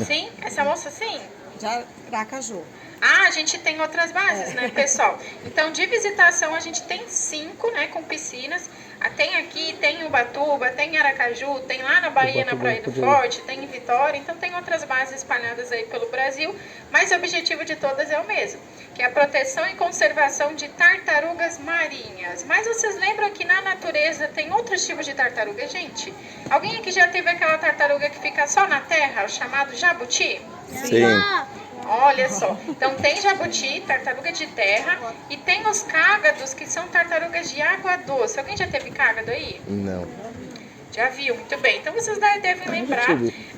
Sim? Essa moça sim? De Aracaju. Ah, a gente tem outras bases, né, pessoal? Então, de visitação, a gente tem 5, né, com piscinas. Tem aqui, tem em Ubatuba, tem em Aracaju, tem lá na Bahia, na Praia do Forte, tem em Vitória. Então, tem outras bases espalhadas aí pelo Brasil. Mas o objetivo de todas é o mesmo, que é a proteção e conservação de tartarugas marinhas. Mas vocês lembram que na natureza tem outros tipos de tartaruga, gente? Alguém aqui já teve aquela tartaruga que fica só na terra, o chamado jabuti? Sim. Olha só, então tem jabuti, tartaruga de terra, e tem os cágados, que são tartarugas de água doce. Alguém já teve cágado aí? Não. Já viu, muito bem. Então vocês devem lembrar.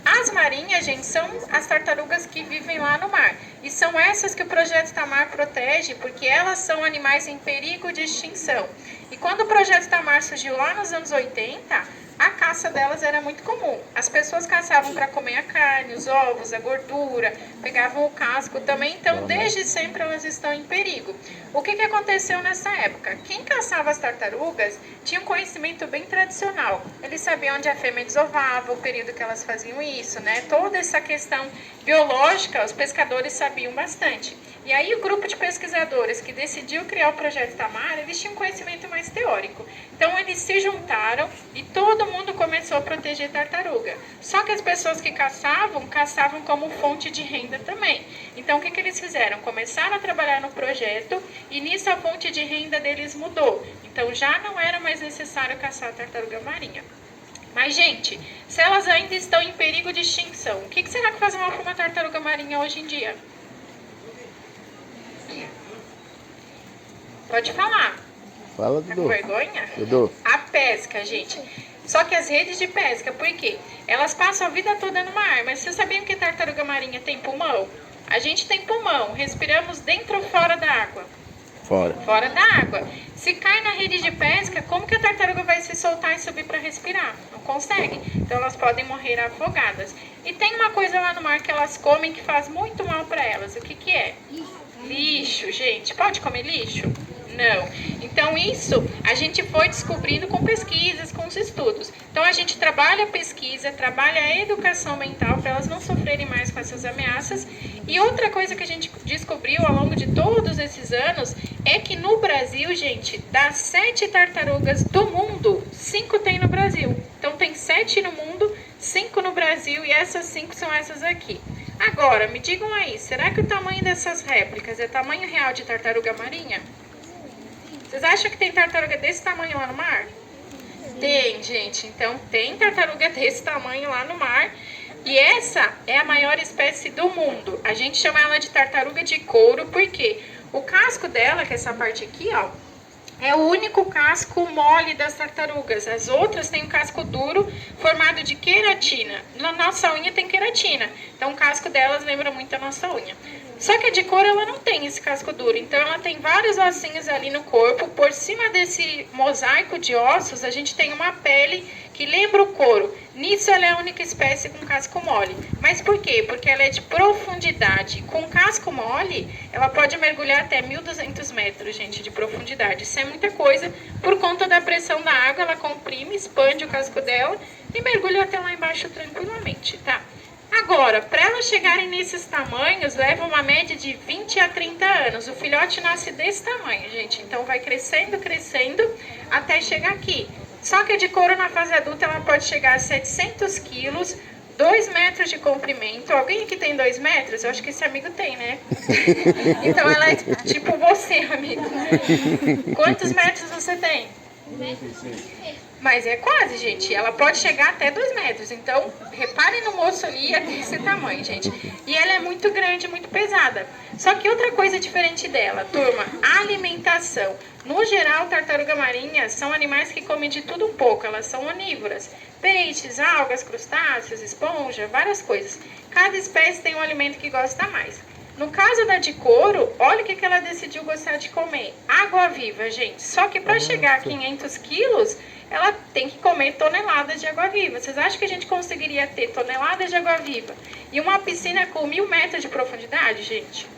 As marinhas, gente, são as tartarugas que vivem lá no mar. E são essas que o Projeto Itamar protege, porque elas são animais em perigo de extinção. E quando o Projeto Itamar surgiu lá nos anos 80, a caça delas era muito comum. As pessoas caçavam para comer a carne, os ovos, a gordura, pegavam o casco também. Então, desde sempre elas estão em perigo. O que aconteceu nessa época? Quem caçava as tartarugas tinha um conhecimento bem tradicional. Eles sabiam onde a fêmea desovava, o período que elas faziam isso, né? Toda essa questão biológica, os pescadores sabiam bastante. E aí o grupo de pesquisadores que decidiu criar o Projeto Itamar, eles tinham um conhecimento mais teórico. Então eles se juntaram e todo mundo começou a proteger tartaruga. Só que as pessoas que caçavam como fonte de renda também. Então o que eles fizeram? Começaram a trabalhar no projeto e nisso a fonte de renda deles mudou. Então já não era mais necessário caçar a tartaruga marinha. Mas, gente, se elas ainda estão em perigo de extinção, o que será que faz mal para uma tartaruga marinha hoje em dia? Pode falar. Fala, Tá Dudu. com vergonha? Dudu. A pesca, gente. Só que as redes de pesca, por quê? Elas passam a vida toda no mar, mas vocês sabiam que tartaruga marinha tem pulmão? A gente tem pulmão, respiramos dentro ou fora da água? Fora. Fora da água. Se cai na rede de pesca, como que a tartaruga vai se soltar e subir para respirar? Não consegue. Então elas podem morrer afogadas. E tem uma coisa lá no mar que elas comem que faz muito mal para elas. O que é? Lixo, gente. Pode comer lixo? Não. Então isso a gente foi descobrindo com pesquisas, com os estudos. Então a gente trabalha a pesquisa, trabalha a educação ambiental para elas não sofrerem mais com essas ameaças. E outra coisa que a gente descobriu ao longo de todos esses anos é que no Brasil, gente, das 7 tartarugas do mundo, 5 tem no Brasil. Então tem 7 no mundo, 5 no Brasil e essas 5 são essas aqui. Agora, me digam aí, será que o tamanho dessas réplicas é tamanho real de tartaruga marinha? Vocês acham que tem tartaruga desse tamanho lá no mar? Tem, gente. Então, tem tartaruga desse tamanho lá no mar. E essa é a maior espécie do mundo. A gente chama ela de tartaruga de couro, porque o casco dela, que é essa parte aqui, ó, é o único casco mole das tartarugas. As outras têm um casco duro, formado de queratina. Na nossa unha tem queratina. Então, o casco delas lembra muito a nossa unha. Só que a de couro, ela não tem esse casco duro. Então, ela tem vários ossinhos ali no corpo. Por cima desse mosaico de ossos, a gente tem uma pele que lembra o couro. Nisso, ela é a única espécie com casco mole. Mas por quê? Porque ela é de profundidade. Com casco mole, ela pode mergulhar até 1.200 metros, gente, de profundidade. Isso é muita coisa. Por conta da pressão da água, ela comprime, expande o casco dela e mergulha até lá embaixo tranquilamente, tá? Agora, para elas chegarem nesses tamanhos, leva uma média de 20 a 30 anos. O filhote nasce desse tamanho, gente. Então, vai crescendo, crescendo, até chegar aqui. Só que a de couro na fase adulta, ela pode chegar a 700 quilos, 2 metros de comprimento. Alguém aqui tem 2 metros? Eu acho que esse amigo tem, né? Então, ela é tipo você, amigo. Quantos metros você tem? Mas é quase, gente. Ela pode chegar até 2 metros. Então, reparem no moço ali, é desse tamanho, gente. E ela é muito grande, muito pesada. Só que outra coisa diferente dela, turma, alimentação. No geral, tartaruga marinha são animais que comem de tudo um pouco. Elas são onívoras. Peixes, algas, crustáceos, esponja, várias coisas. Cada espécie tem um alimento que gosta mais. No caso da de couro, olha o que ela decidiu gostar de comer. Água viva, gente. Só que para chegar a 500 quilos, ela tem que comer toneladas de água viva. Vocês acham que a gente conseguiria ter toneladas de água viva e uma piscina com 1.000 metros de profundidade, gente?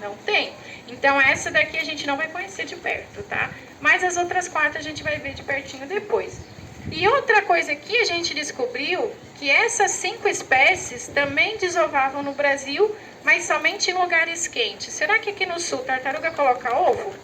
Não tem. Então essa daqui a gente não vai conhecer de perto, tá? Mas as outras 4 a gente vai ver de pertinho depois. E outra coisa que a gente descobriu, que essas 5 espécies também desovavam no Brasil, mas somente em lugares quentes. Será que aqui no sul tartaruga coloca ovo?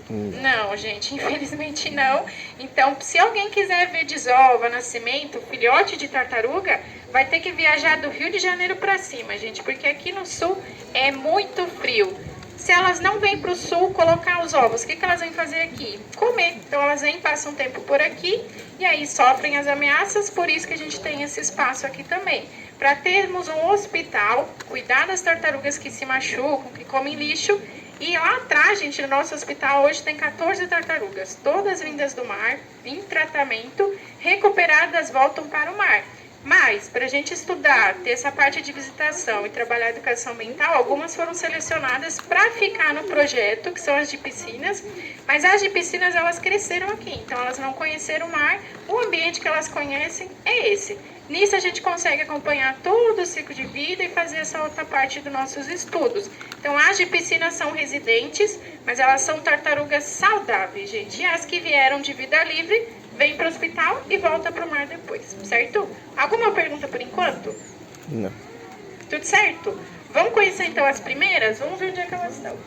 Não, gente, infelizmente não. Então, se alguém quiser ver desova, nascimento, filhote de tartaruga, vai ter que viajar do Rio de Janeiro para cima, gente, porque aqui no sul é muito frio. Se elas não vêm para o sul colocar os ovos, o que elas vêm fazer aqui? Comer. Então, elas vêm, passam um tempo por aqui e aí sofrem as ameaças, por isso que a gente tem esse espaço aqui também. Para termos um hospital, cuidar das tartarugas que se machucam, que comem lixo. E lá atrás, gente, no nosso hospital hoje tem 14 tartarugas, todas vindas do mar, em tratamento, recuperadas, voltam para o mar. Mas, para a gente estudar, ter essa parte de visitação e trabalhar a educação ambiental, algumas foram selecionadas para ficar no projeto, que são as de piscinas, mas as de piscinas, elas cresceram aqui, então elas não conheceram o mar, o ambiente que elas conhecem é esse. Nisso a gente consegue acompanhar todo o ciclo de vida e fazer essa outra parte dos nossos estudos. Então, as de piscina são residentes, mas elas são tartarugas saudáveis, gente. E as que vieram de vida livre, vêm para o hospital e voltam para o mar depois, certo? Alguma pergunta por enquanto? Não. Tudo certo? Vamos conhecer então as primeiras? Vamos ver onde é que elas estão.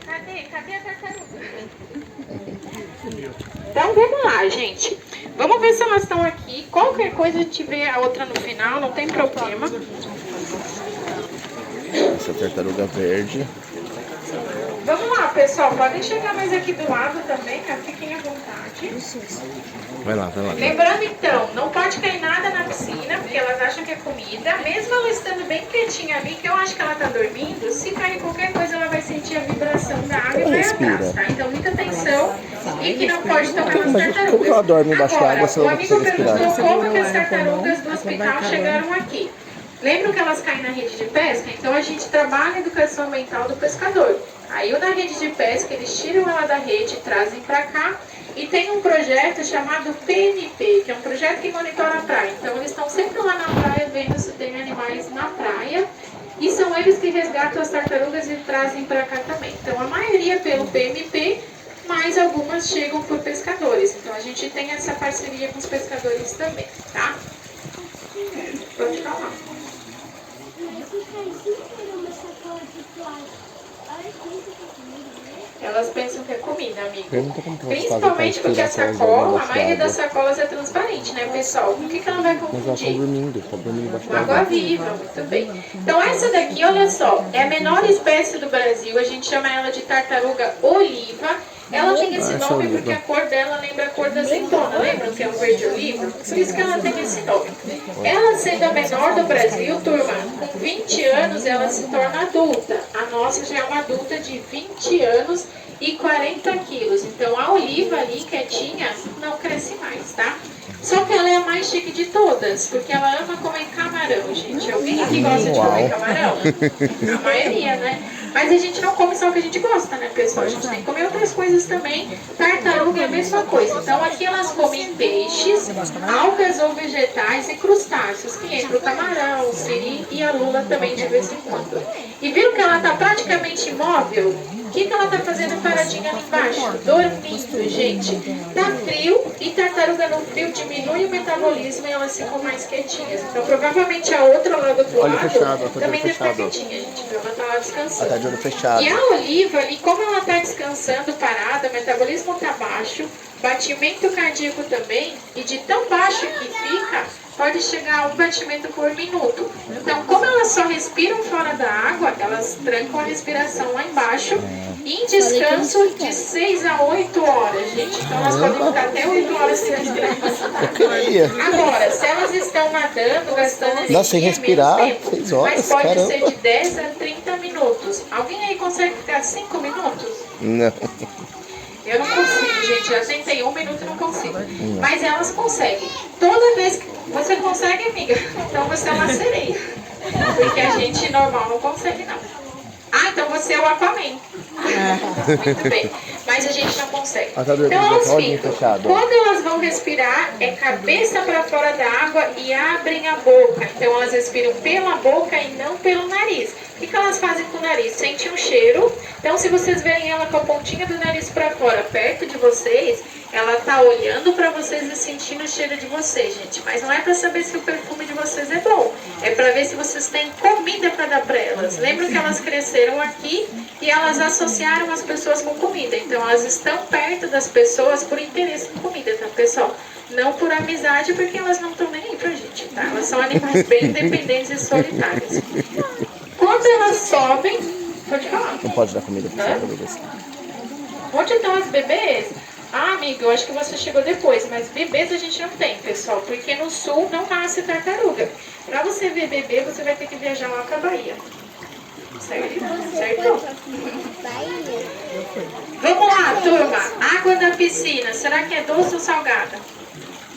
Cadê a tartaruga? Então vamos lá, gente. Vamos ver se elas estão aqui. Qualquer coisa a gente vê a outra no final, não tem problema. Essa tartaruga verde. Vamos lá, pessoal. Podem chegar mais aqui do lado também, né? Fiquem à vontade. Vai lá, vai lá. Lembrando então, não pode cair nada na piscina, porque elas acham que é comida. Mesmo ela estando bem quietinha ali, que eu acho que ela tá dormindo, se cair qualquer coisa, ela vai sentir a vibração da água e vai atrás, tá? Então muita atenção e que não pode tocar nas tartarugas. Como que ela dorme embaixo da água se ela o não amigo consegue respirar? perguntou como que as tartarugas do hospital chegaram aqui. Lembram que elas caem na rede de pesca? Então a gente trabalha a educação ambiental do pescador. Aí na rede de pesca eles tiram ela da rede e trazem para cá. E tem um projeto chamado PMP, que é um projeto que monitora a praia. Então eles estão sempre lá na praia vendo se tem animais na praia. E são eles que resgatam as tartarugas e trazem para cá também. Então a maioria pelo PMP, mas algumas chegam por pescadores. Então a gente tem essa parceria com os pescadores também, tá? Pode falar. Elas pensam que é comida, amigo. Principalmente porque a sacola, a maioria das sacolas é transparente, né, pessoal? O que ela vai Mas elas estão confundir? dormindo embaixo da Água viva, muito bem. Então essa daqui, olha só, é a menor espécie do Brasil. A gente chama ela de tartaruga oliva. Ela tem esse nome porque a cor dela lembra a cor da azeitona, lembram que é um verde oliva? Por isso que ela tem esse nome. Ela sendo a menor do Brasil, turma, com 20 anos ela se torna adulta. A nossa já é uma adulta de 20 anos e 40 quilos. Então a oliva ali, quietinha, não cresce mais, tá? Só que ela é a mais chique de todas, porque ela ama comer camarão, gente. Alguém aqui gosta de comer camarão? A maioria, né? Mas a gente não come só o que a gente gosta, né, pessoal? A gente tem que comer outras coisas também. Tartaruga é a mesma coisa. Então aqui elas comem peixes, algas ou vegetais e crustáceos, que entra o camarão, o siri e a lula também de vez em quando. E viram que ela está praticamente imóvel? O que ela está fazendo paradinha ali embaixo? Dormindo, gente. Tá frio e tartaruga no frio diminui o metabolismo e elas ficam mais quietinhas. Então provavelmente a outra lá do outro Olho lado fechado, também deve estar fechado. quietinha, gente. Então ela tá lá descansando. Ela tá de olho fechado. E a oliva ali, como ela está descansando, parada, o metabolismo está baixo, batimento cardíaco também, e de tão baixo que fica, pode chegar a 1 batimento por minuto. Então, como elas só respiram fora da água, elas trancam a respiração lá embaixo, em descanso de 6 a 8 horas, gente. Então, elas podem ficar até 8 horas sem respirar. Eu queria. Agora, se elas estão nadando, gastando energia, Dá sem respirar, menos tempo, 6 horas, mas pode caramba. ser de 10 a 30 minutos. Alguém aí consegue ficar 5 minutos? Não. Eu não consigo, gente. Já tentei 1 minuto e não consigo. Mas elas conseguem. Toda vez que você consegue, amiga, então você é uma sereia. Porque a gente normal não consegue, não. então você é o Aquaman. Muito bem. Mas a gente não consegue. A tartaruga Então, fica elas olhinho ficam. fechado. Quando elas vão respirar, é cabeça para fora da água e abrem a boca. Então, elas respiram pela boca e não pelo nariz. O que elas fazem com o nariz? Sentem um cheiro. Então, se vocês verem ela com a pontinha do nariz para fora, perto de vocês, ela tá olhando para vocês e sentindo o cheiro de vocês, gente. Mas não é para saber se o perfume de vocês é bom. É para ver se vocês têm comida para dar para elas. Lembra que elas cresceram aqui e elas associaram as pessoas com comida. Então, elas estão perto das pessoas por interesse em comida, tá, pessoal? Não por amizade, porque elas não estão nem aí pra gente, tá? Elas são animais bem independentes e solitários. Quando elas sobem... Pode falar. Não pode dar comida para tartarugas. Onde estão as bebês? Ah, amigo, eu acho que você chegou depois, mas bebês a gente não tem, pessoal, porque no sul não nasce tartaruga. Para você ver bebê, você vai ter que viajar lá para a Bahia. Certo? Certo? Vamos lá, turma. Água da piscina, será que é doce ou salgada?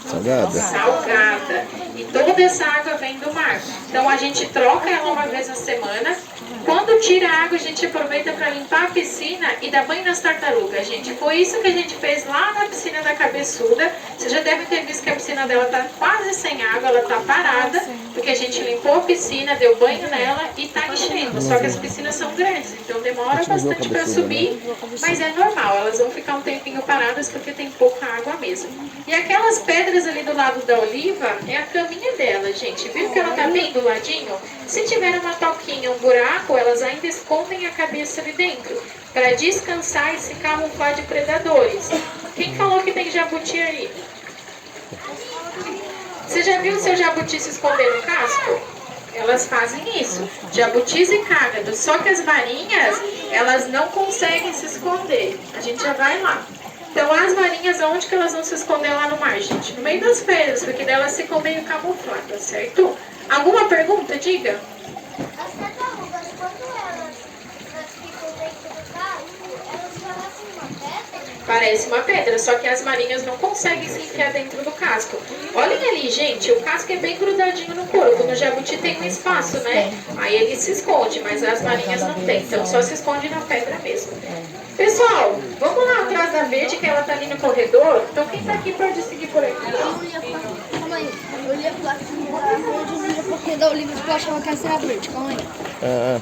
Salgada? Salgada. E toda essa água vem do mar. Então a gente troca ela uma vez na semana. Quando tira a água, a gente aproveita para limpar a piscina e dar banho nas tartarugas, gente. Foi isso que a gente fez lá na piscina da Cabeçuda. Vocês já devem ter visto que a piscina dela está quase sem água, ela está parada, porque a gente limpou a piscina, deu banho nela e está enchendo. Só que as piscinas são grandes, então demora bastante para subir, mas é normal, elas vão ficar um tempinho paradas porque tem pouca água mesmo. E aquelas pedras ali do lado da Oliva é a caminha dela, gente. Viu que ela está bem do ladinho? Se tiver uma toquinha, um buraco, elas ainda escondem a cabeça ali dentro, para descansar e se camuflar de predadores. Quem falou que tem jabuti aí? Você já viu o seu jabuti se esconder no casco? Elas fazem isso, jabutis e cágados, só que as varinhas, elas não conseguem se esconder. A gente já vai lá. Então, as varinhas, onde que elas vão se esconder lá no mar, gente? No meio das pedras, porque delas ficam meio camufladas, certo? Alguma pergunta? Diga. As tartarugas, quando elas ficam dentro do casco, elas parecem uma pedra? Parece uma pedra, só que as marinhas não conseguem se enfiar dentro do casco. Olhem ali, gente, o casco é bem grudadinho no corpo. No jabuti tem um espaço, né? Aí ele se esconde, mas as marinhas não tem. Então só se esconde na pedra mesmo. Pessoal, vamos lá atrás da verde, que ela tá ali no corredor. Então quem tá aqui pode seguir por aqui. Calma aí, eu li a placa da verde, porque da Olivia ficou achando que essa era verde. Calma aí. Ah,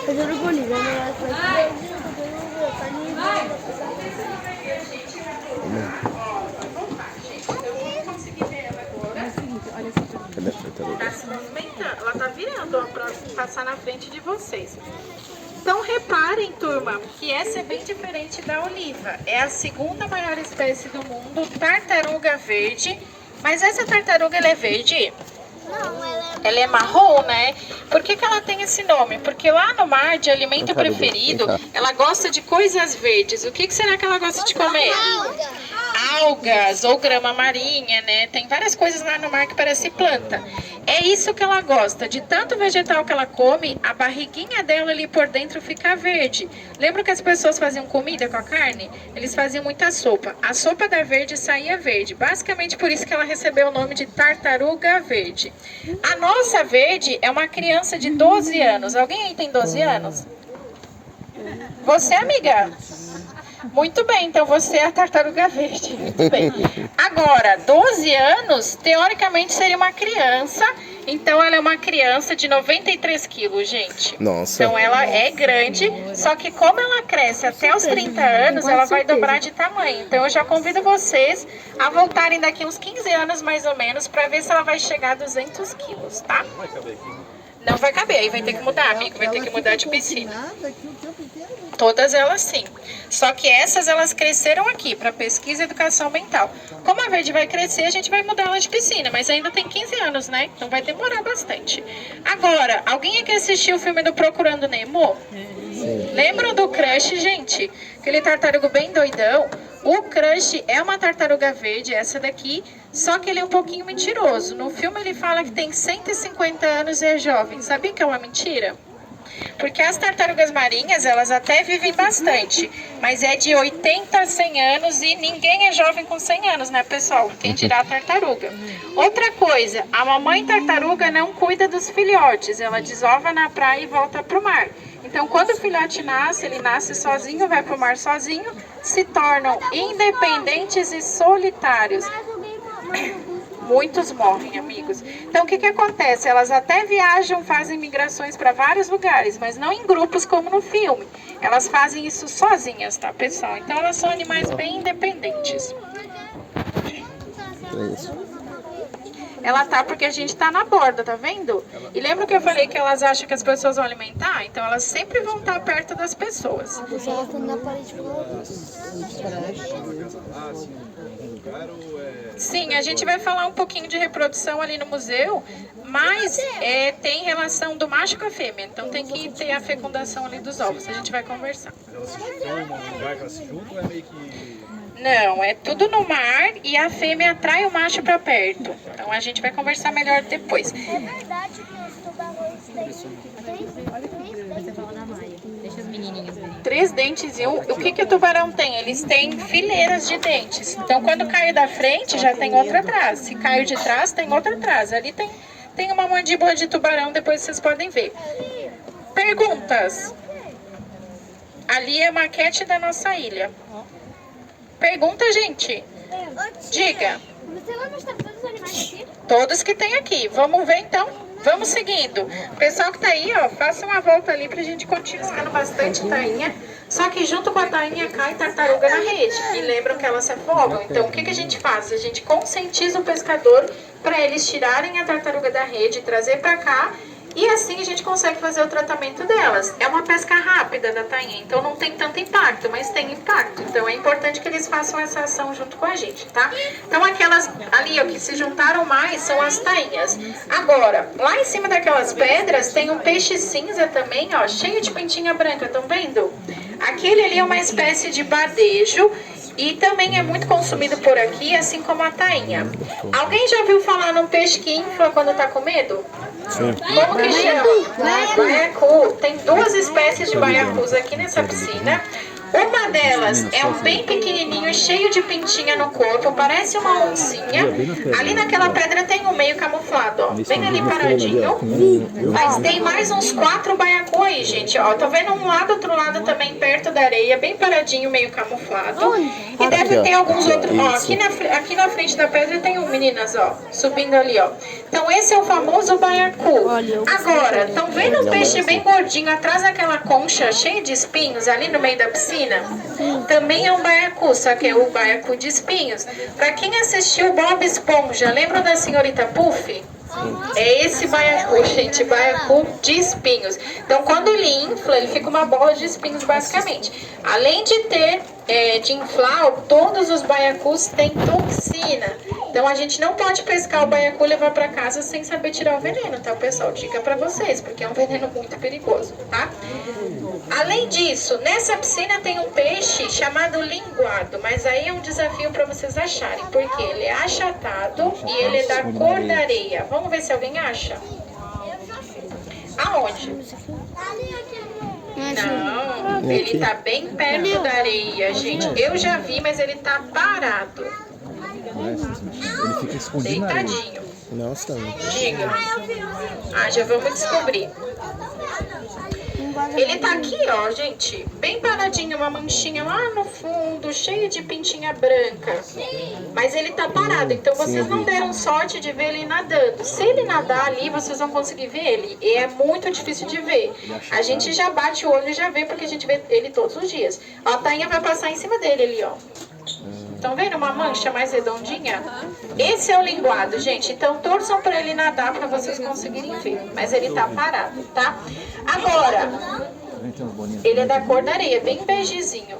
Eu juro por Olivia, cadê a tartaruga? Tá se movimentando, ela tá virando, ó, pra passar na frente de vocês. Então reparem, turma, que essa é bem diferente da oliva. É a segunda maior espécie do mundo, tartaruga verde. Mas essa tartaruga, ela é verde? Não, Ela é marrom, né? Por que que ela tem esse nome? Porque lá no mar, de alimento Tartaruga, preferido, vem cá. ela gosta de coisas verdes. O que que será que ela gosta de comer? Algas ou grama marinha, né? Tem várias coisas lá no mar que parece planta. É isso que ela gosta. De tanto vegetal que ela come, a barriguinha dela ali por dentro fica verde. Lembra que as pessoas faziam comida com a carne? Eles faziam muita sopa. A sopa da verde saía verde. Basicamente por isso que ela recebeu o nome de tartaruga verde. A nossa verde é uma criança de 12 anos. Alguém aí tem 12 anos? Você, amiga? Muito bem, então você é a tartaruga verde. Muito bem. Agora, 12 anos, teoricamente seria uma criança. Então ela é uma criança de 93 quilos, gente. Nossa. Então ela é grande, só que como ela cresce até os 30 anos, ela vai dobrar de tamanho. Então eu já convido vocês a voltarem daqui uns 15 anos mais ou menos, para ver se ela vai chegar a 200 quilos, tá? Não vai caber, aí vai ter que mudar, amigo, vai ter que mudar de piscina. Todas elas sim. Só que essas, elas cresceram aqui para pesquisa e educação ambiental. Como a verde vai crescer, a gente vai mudar ela de piscina, mas ainda tem 15 anos, né? Então vai demorar bastante. Agora, alguém aqui assistiu o filme do Procurando Nemo? Lembram do Crush, gente? Aquele tartarugo bem doidão. O Crush é uma tartaruga verde, essa daqui, só que ele é um pouquinho mentiroso. No filme ele fala que tem 150 anos e é jovem. Sabia que é uma mentira? Porque as tartarugas marinhas, elas até vivem bastante, mas é de 80 a 100 anos e ninguém é jovem com 100 anos, né, pessoal? Quem dirá a tartaruga. Outra coisa, a mamãe tartaruga não cuida dos filhotes, ela desova na praia e volta pro mar. Então, quando o filhote nasce, ele nasce sozinho, vai para o mar sozinho, se tornam independentes e solitários. Muitos morrem, amigos. Então, o que acontece? Elas até viajam, fazem migrações para vários lugares, mas não em grupos como no filme. Elas fazem isso sozinhas, tá, pessoal? Então, elas são animais bem independentes. É isso. Ela tá porque a gente tá na borda, tá vendo? E lembra que eu falei que elas acham que as pessoas vão alimentar? Então, elas sempre vão estar perto das pessoas. Elas estão na parede Sim, a gente vai falar um pouquinho de reprodução ali no museu, mas tem relação do macho com a fêmea, então tem que ter a fecundação ali dos ovos, a gente vai conversar. Elas se juntam num lugar que elas se juntam ou é meio que... Não, é tudo no mar e a fêmea atrai o macho para perto. Então a gente vai conversar melhor depois. É verdade que os tubarões têm Três dentes e o que o tubarão tem? Eles têm fileiras de dentes. Então quando cai da frente já tem outra atrás. Se caiu de trás, tem outra atrás. Ali tem uma mandíbula de tubarão, depois vocês podem ver. Perguntas. Ali é a maquete da nossa ilha. Pergunta, gente. Diga. Você vai mostrar todos os animais aqui? Todos que tem aqui. Vamos ver então? Vamos seguindo. O pessoal que tá aí, ó, faça uma volta ali pra gente continuar ficando bastante tainha. Só que junto com a tainha cai tartaruga na rede. E lembram que elas se afogam. Então o que a gente faz? A gente conscientiza o pescador para eles tirarem a tartaruga da rede, trazer para cá. E assim a gente consegue fazer o tratamento delas. É uma pesca rápida da tainha, então não tem tanto impacto, mas tem impacto. Então é importante que eles façam essa ação junto com a gente, tá? Então aquelas ali, ó, que se juntaram mais são as tainhas. Agora, lá em cima daquelas pedras tem um peixe cinza também, ó, cheio de pintinha branca, estão vendo? Aquele ali é uma espécie de badejo. E também é muito consumido por aqui, assim como a tainha. Alguém já ouviu falar num peixe que infla quando tá com medo? Sim. Como que chama? Baiacu. Tem duas espécies de baiacus aqui nessa piscina. Uma delas é um bem pequenininho, cheio de pintinha no corpo, parece uma oncinha. Ali naquela pedra tem um meio camuflado, ó, bem ali paradinho. Mas tem mais uns 4 baiacu aí, gente, ó. Tô vendo um lado, outro lado também, perto da areia, bem paradinho, meio camuflado. E deve ter alguns outros, ó, aqui na frente da pedra tem um, meninas, ó, subindo ali, ó. Então esse é o famoso baiacu. Agora, estão vendo um peixe bem gordinho atrás daquela concha cheia de espinhos ali no meio da piscina? Também é um baiacu, só que é o baiacu de espinhos. Para quem assistiu Bob Esponja, lembra da senhorita Puff? É esse baiacu, gente, baiacu de espinhos. Então, quando ele infla, ele fica uma bola de espinhos, basicamente. Além de ter, de inflar, todos os baiacus têm toxina. Então, a gente não pode pescar o baiacu e levar para casa sem saber tirar o veneno, tá, pessoal? Dica para vocês, porque é um veneno muito perigoso, tá? Além disso, nessa piscina tem um peixe chamado linguado, mas aí é um desafio para vocês acharem, porque ele é achatado e ele é da cor da areia. Vamos ver se alguém acha. Aonde? Não, ele tá bem perto da areia, gente. Eu já vi, mas ele tá parado. Ele fica escondido na areia. Deitadinho. Nossa, Diga. Ah, já vamos descobrir. Ele tá aqui, ó, gente, bem paradinho, uma manchinha lá no fundo, cheio de pintinha branca. Mas ele tá parado, então vocês não deram sorte de ver ele nadando. Se ele nadar ali, vocês vão conseguir ver ele. E é muito difícil de ver. A gente já bate o olho e já vê, porque a gente vê ele todos os dias. A tainha vai passar em cima dele ali, ó. Estão vendo uma mancha mais redondinha? Esse é o linguado, gente. Então torçam para ele nadar para vocês conseguirem ver. Mas ele tá parado, tá? Agora, ele é da cor da areia, bem begezinho.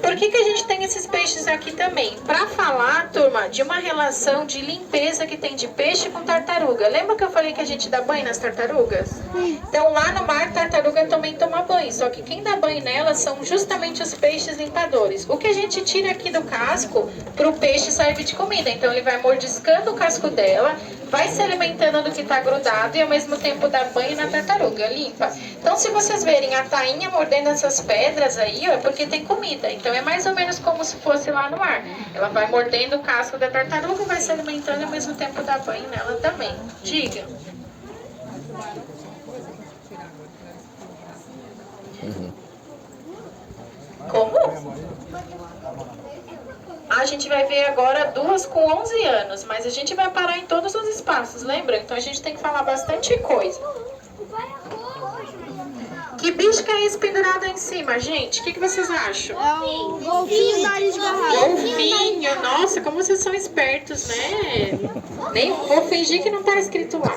Por que a gente tem esses peixes aqui também? Para falar, turma, de uma relação de limpeza que tem de peixe com tartaruga. Lembra que eu falei que a gente dá banho nas tartarugas? Então lá no mar, tartaruga também toma banho. Só que quem dá banho nelas são justamente os peixes limpadores. O que a gente tira aqui do casco, para o peixe serve de comida. Então ele vai mordiscando o casco dela, vai se alimentando do que está grudado e ao mesmo tempo dá banho na tartaruga, limpa. Então se vocês verem a tainha mordendo essas pedras aí, ó, é porque tem comida. Então é mais ou menos como se fosse lá no mar. Ela vai mordendo o casco da tartaruga, vai se alimentando e ao mesmo tempo dá banho nela também. Diga. Como? A gente vai ver agora 2 com 11 anos, mas a gente vai parar em todos os espaços, lembra? Então a gente tem que falar bastante coisa. Que bicho que é esse pendurado aí em cima, gente? O que vocês acham? É um golfinho nariz de garrafa. Golfinho, nossa, como vocês são espertos, né? Nem vou fingir que não tá escrito lá.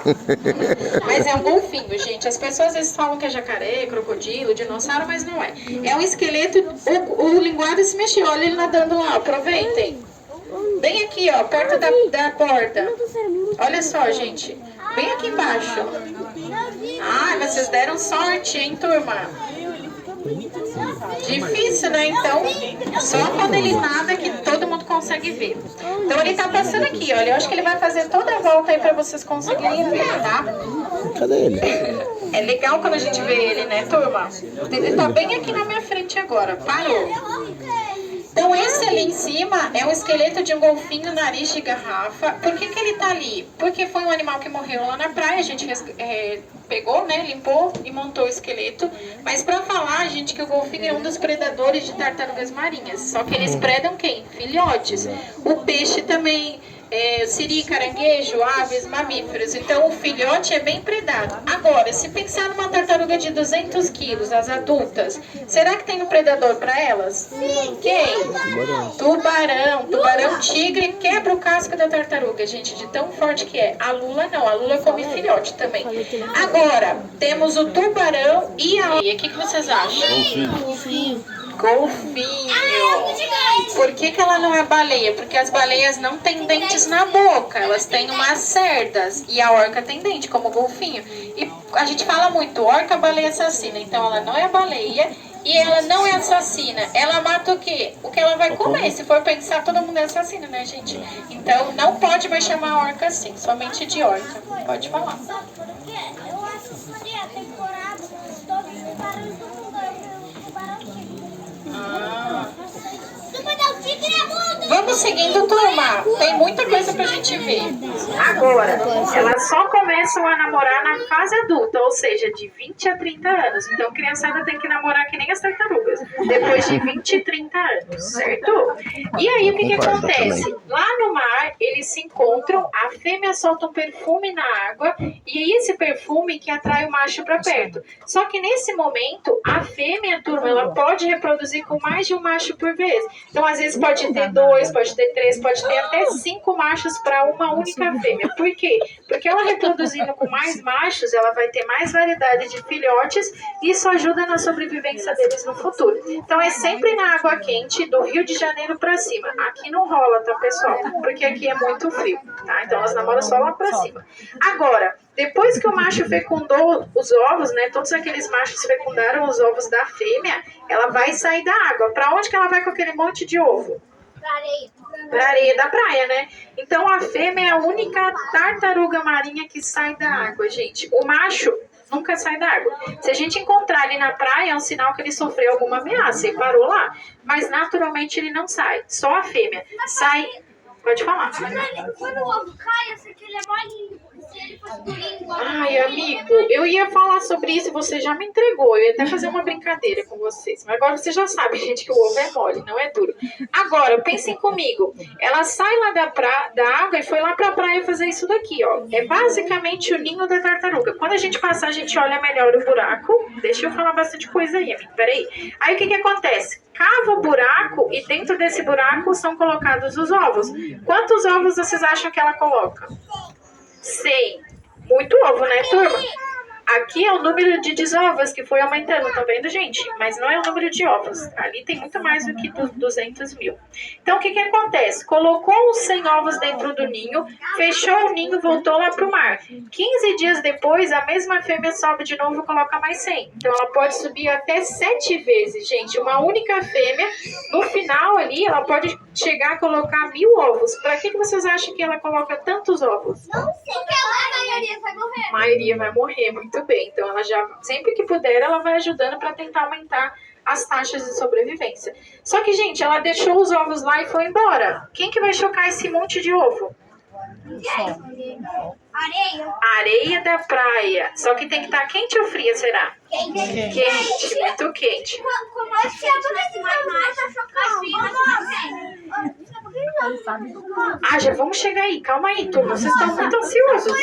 Mas é um golfinho, gente. As pessoas às vezes falam que é jacaré, crocodilo, dinossauro, mas não é. É um esqueleto, o linguado se mexeu, olha ele nadando lá, aproveitem. Bem aqui, ó, perto da borda. Olha só, gente. Bem aqui embaixo. Ah, vocês deram sorte, hein, turma? Difícil, né? Então, só quando ele nada que todo mundo consegue ver. Então, ele tá passando aqui, olha. Eu acho que ele vai fazer toda a volta aí pra vocês conseguirem ver, tá? Cadê ele? É legal quando a gente vê ele, né, turma? Ele tá bem aqui na minha frente agora. Parou. Então, esse ali em cima é o esqueleto de um golfinho nariz de garrafa. Por que ele tá ali? Porque foi um animal que morreu lá na praia, a gente pegou, né, limpou e montou o esqueleto. Mas pra falar, gente, que o golfinho é um dos predadores de tartarugas marinhas. Só que eles predam quem? Filhotes. O peixe também, siri, caranguejo, aves, mamíferos. Então, o filhote é bem predado. Agora, se pensar numa tartaruga de 200 quilos, as adultas, será que tem um predador para elas? Sim. Quem? Tubarão. Tubarão tigre quebra o casco da tartaruga, gente, de tão forte que é. A lula não, a lula come filhote também. Agora, temos o tubarão e a baleia. O que vocês acham? Golfinho. Por que ela não é baleia? Porque as baleias não têm dentes na boca, elas têm umas cerdas. E a orca tem dente, como o golfinho. E a gente fala muito, orca, baleia, assassina. Então ela não é baleia e ela não é assassina. Ela mata o quê? O que ela vai comer. Se for pensar, todo mundo é assassino, né, gente? Então não pode mais chamar a orca assim, somente de orca. Pode falar. Porque eu assisti a temporada dos todos os tubarões do mundo. Vamos seguindo, turma. Tem muita coisa pra gente ver. Agora, elas só começam a namorar na fase adulta, ou seja, de 20 a 30 anos. Então, a criançada tem que namorar que nem as tartarugas, depois de 20 e 30 anos, certo? E aí, o que acontece? Lá no mar, eles se encontram, a fêmea solta um perfume na água, e é esse perfume que atrai o macho pra perto. Só que nesse momento, a fêmea, turma, ela pode reproduzir com mais de um macho por vez. Então, às vezes, pode ter 2, pode ter 3, pode ter até 5 machos para uma única fêmea. Por quê? Porque ela reproduzindo com mais machos, ela vai ter mais variedade de filhotes e isso ajuda na sobrevivência deles no futuro. Então, é sempre na água quente, do Rio de Janeiro para cima. Aqui não rola, tá, pessoal? Porque aqui é muito frio, tá? Então, elas namoram só lá para cima. Agora, depois que o macho fecundou os ovos, né? Todos aqueles machos fecundaram os ovos da fêmea, ela vai sair da água. Para onde que ela vai com aquele monte de ovo? Pra areia. Pra areia da praia, né? Então a fêmea é a única tartaruga marinha que sai da água, gente. O macho nunca sai da água. Se a gente encontrar ele na praia, é um sinal que ele sofreu alguma ameaça e parou lá. Mas naturalmente ele não sai. Só a fêmea sai. Pode falar. Quando o ovo cai, eu sei que ele é molinho. Se ele fosse durinho, igual. Ai, amigo, eu ia falar sobre isso e você já me entregou. Eu ia até fazer uma brincadeira com vocês. Mas agora você já sabe, gente, que o ovo é mole, não é duro. Agora, pensem comigo. Ela sai lá da água e foi lá pra praia fazer isso daqui, ó. É basicamente o ninho da tartaruga. Quando a gente passar, a gente olha melhor o buraco. Deixa eu falar bastante coisa aí, amigo. Peraí. Aí, o que acontece? Cava o buraco e dentro desse buraco são colocados os ovos. Quantos ovos vocês acham que ela coloca? 100. Muito ovo, né, turma? Aqui é o número de desovos que foi aumentando, tá vendo, gente? Mas não é o número de ovos. Ali tem muito mais do que 200 mil. Então, o que acontece? Colocou os 100 ovos dentro do ninho, fechou o ninho, voltou lá pro mar. 15 dias depois, a mesma fêmea sobe de novo e coloca mais 100. Então, ela pode subir até 7 vezes, gente. Uma única fêmea, no final ali, ela pode chegar a colocar 1000 ovos. Pra que vocês acham que ela coloca tantos ovos? Não sei, porque a maioria vai morrer. A maioria vai morrer, muito bem. Então, ela já, sempre que puder, ela vai ajudando para tentar aumentar as taxas de sobrevivência. Só que, gente, ela deixou os ovos lá e foi embora. Quem que vai chocar esse monte de ovo? Areia. A areia da praia. Só que tem que estar quente ou fria, será? Quente, muito quente. Como é que é Ah, já vamos chegar aí. Calma aí, turma. Vocês estão muito ansiosos.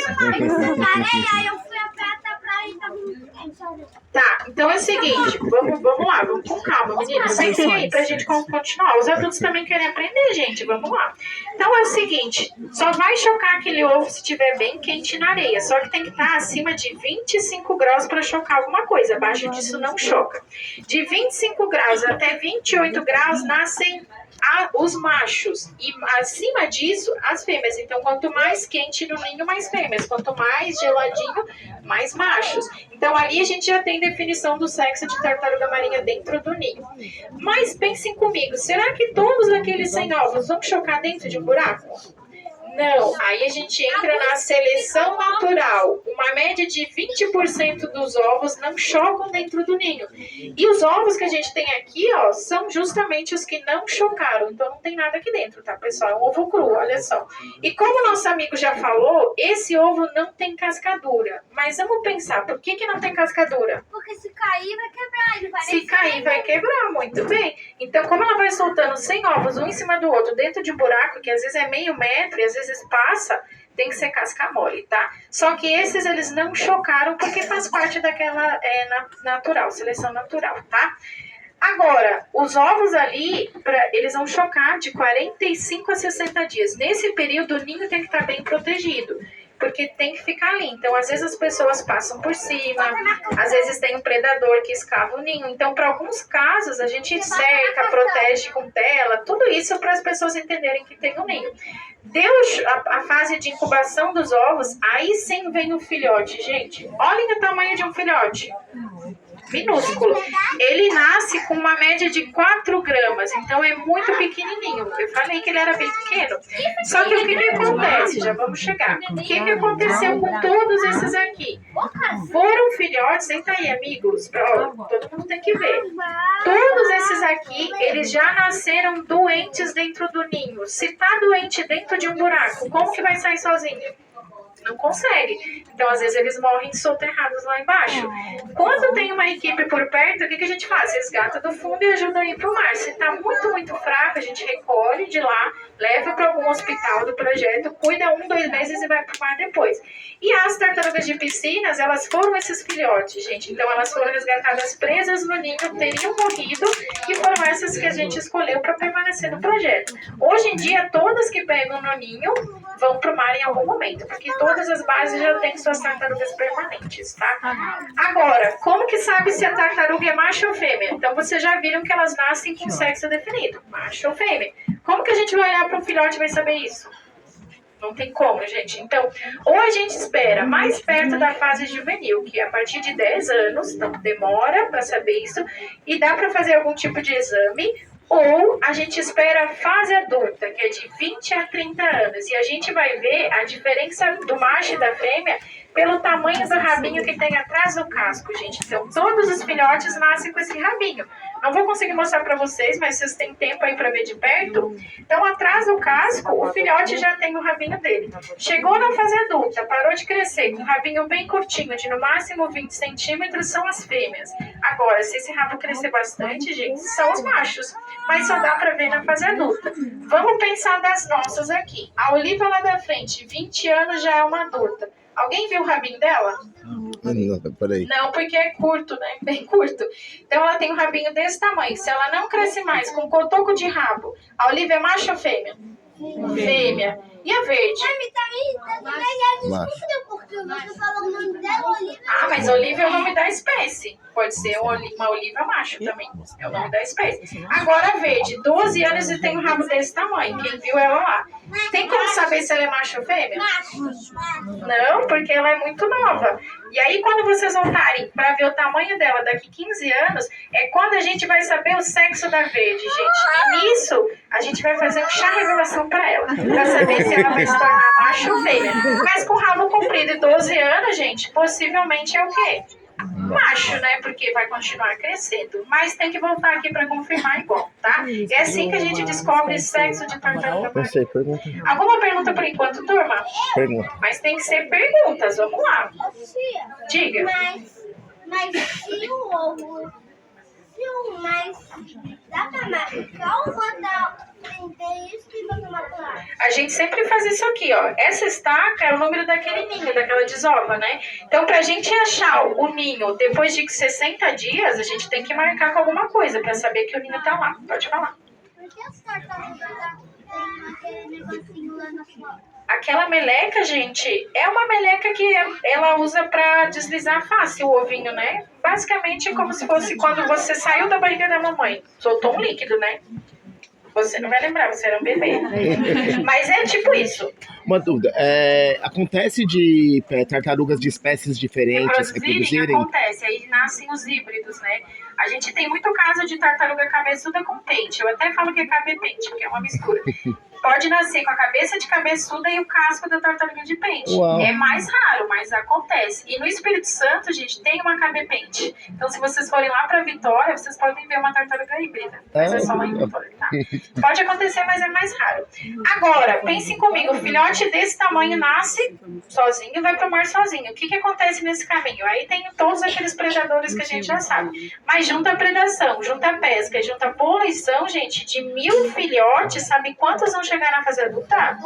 eu fui a pé até pra ir, tá muito quente. Tá, então é o seguinte. Vamos lá, vamos com calma, meninas. Sentem aí pra gente continuar. Os adultos também querem aprender, gente. Vamos lá. Então é o seguinte. Só vai chocar aquele ovo se estiver bem quente na areia. Só que tem que estar acima de 25 graus para chocar alguma coisa. Abaixo disso não choca. De 25 graus até 28 graus nascem os machos e acima disso as fêmeas. Então quanto mais quente no ninho, mais fêmeas, quanto mais geladinho, mais machos. Então ali a gente já tem definição do sexo de tartaruga marinha dentro do ninho. Mas pensem comigo, será que todos aqueles 100 ovos vão chocar dentro de um buraco? Não, aí a gente entra na seleção natural. Uma média de 20% dos ovos não chocam dentro do ninho. E os ovos que a gente tem aqui, ó, são justamente os que não chocaram. Então não tem nada aqui dentro, tá, pessoal? É um ovo cru, olha só. E como o nosso amigo já falou, esse ovo não tem cascadura. Mas vamos pensar, por que não tem cascadura? Porque se cair vai quebrar, ele vai Se cair vai quebrar, muito bem. Então como ela vai soltando 100 ovos um em cima do outro dentro de um buraco, que às vezes é meio metro e às vezes passa, tem que ser casca mole, tá? Só que esses eles não chocaram porque faz parte daquela natural, seleção natural, tá? Agora, os ovos ali, eles vão chocar de 45 a 60 dias. Nesse período, o ninho tem que estar bem protegido, porque tem que ficar ali. Então, às vezes as pessoas passam por cima, às vezes tem um predador que escava o ninho. Então, para alguns casos, a gente cerca, protege com tela, tudo isso para as pessoas entenderem que tem um ninho. Deu a fase de incubação dos ovos, aí sim vem o filhote, gente. Olhem o tamanho de um filhote. Minúsculo. Ele nasce com uma média de 4 gramas, então é muito pequenininho. Eu falei que ele era bem pequeno. Só que o que acontece? Já vamos chegar. O que aconteceu com todos esses aqui? Foram filhotes, senta aí, amigos. Todo mundo tem que ver. Todos esses aqui, eles já nasceram doentes dentro do ninho. Se tá doente dentro de um buraco, como que vai sair sozinho? Não consegue. Então, às vezes, eles morrem soterrados lá embaixo. Quando tem uma equipe por perto, o que a gente faz? Resgata do fundo e ajuda a ir para o mar. Se está muito, muito fraco, a gente recolhe de lá, leva para algum hospital do projeto, cuida 1, 2 meses e vai para o mar depois. E as tartarugas de piscinas, elas foram esses filhotes, gente. Então, elas foram resgatadas presas no ninho, teriam morrido, e foram essas que a gente escolheu para permanecer no projeto. Hoje em dia, todas que pegam no ninho vão para o mar em algum momento, porque todas as bases já têm suas tartarugas permanentes, tá? Agora, como que sabe se a tartaruga é macho ou fêmea? Então, vocês já viram que elas nascem com sexo definido, macho ou fêmea. Como que a gente vai olhar para um filhote e vai saber isso? Não tem como, gente. Então, ou a gente espera mais perto da fase juvenil, que é a partir de 10 anos, então demora para saber isso, e dá para fazer algum tipo de exame, ou a gente espera a fase adulta, que é de 20 a 30 anos, e a gente vai ver a diferença do macho e da fêmea pelo tamanho do rabinho que tem atrás do casco, gente. Então, todos os filhotes nascem com esse rabinho. Não vou conseguir mostrar para vocês, mas vocês têm tempo aí para ver de perto. Então, atrás do casco, o filhote já tem o rabinho dele. Chegou na fase adulta, parou de crescer, com um rabinho bem curtinho, de no máximo 20 centímetros, são as fêmeas. Agora, se esse rabo crescer bastante, gente, são os machos. Mas só dá para ver na fase adulta. Vamos pensar das nossas aqui. A Oliva lá da frente, 20 anos, já é uma adulta. Alguém viu o rabinho dela? Não, peraí. Não, porque é curto, né? Bem curto. Então ela tem um rabinho desse tamanho. Se ela não cresce mais, com cotoco de rabo, a Oliva é macho ou fêmea? Fêmea. E a verde? Macho. Porque você falou o nome dela, Olivia. Ah, mas oliva é o nome da espécie. Pode ser uma oliva macho também. É o nome da espécie. Agora a verde, 12 anos e tem um rabo desse tamanho. Quem viu ela lá? Tem como saber se ela é macho ou fêmea? Não, porque ela é muito nova. E aí, quando vocês voltarem para ver o tamanho dela daqui 15 anos, é quando a gente vai saber o sexo da verde, gente. E nisso, a gente vai fazer um chá revelação para ela, para saber se ela vai se tornar macho ou fêmea. Mas com rabo comprido e 12 anos, gente, possivelmente é o quê? Macho, né? Porque vai continuar crescendo. Mas tem que voltar aqui para confirmar igual, tá? É assim que a gente descobre sexo de tartaruga. Não sei, pergunta. Alguma pergunta por enquanto, turma? Pergunta. Mas tem que ser perguntas, vamos lá. Diga. Mas Mas se o ovo... Mas dá pra marcar ou botar prender isso e botar uma placa? A gente sempre faz isso aqui, ó. Essa estaca é o número daquele ninho, daquela desova, né? Então, pra gente achar o ninho depois de 60 dias, a gente tem que marcar com alguma coisa pra saber que o ninho tá lá. Pode falar. Por que as tartarugas têm aquele negocinho lá na sua... Aquela meleca, gente, é uma meleca que ela usa pra deslizar fácil o ovinho, né? Basicamente é como se fosse quando você saiu da barriga da mamãe. Soltou um líquido, né? Você não vai lembrar, você era um bebê. Mas é tipo isso. Uma dúvida, acontece de tartarugas de espécies diferentes reproduzirem? Acontece, aí nascem os híbridos, né? A gente tem muito caso de tartaruga cabeçuda com pente. Eu até falo que é cabe-pente, porque é uma mistura. Pode nascer com a cabeça de cabeçuda e o casco da tartaruga de pente. Uau. É mais raro, mas acontece. E no Espírito Santo, gente, tem uma cabe-pente. Então, se vocês forem lá pra Vitória, vocês podem ver uma tartaruga híbrida. Mas é só lá em Vitória, tá? Pode acontecer, mas é mais raro. Agora, pensem comigo, o filhote desse tamanho nasce sozinho e vai pro mar sozinho. O que acontece nesse caminho? Aí tem todos aqueles predadores que a gente já sabe. Mas junta a predação, junta a pesca, junta a poluição, gente, de 1000 filhotes, sabe quantos vão chegar na fase adulta?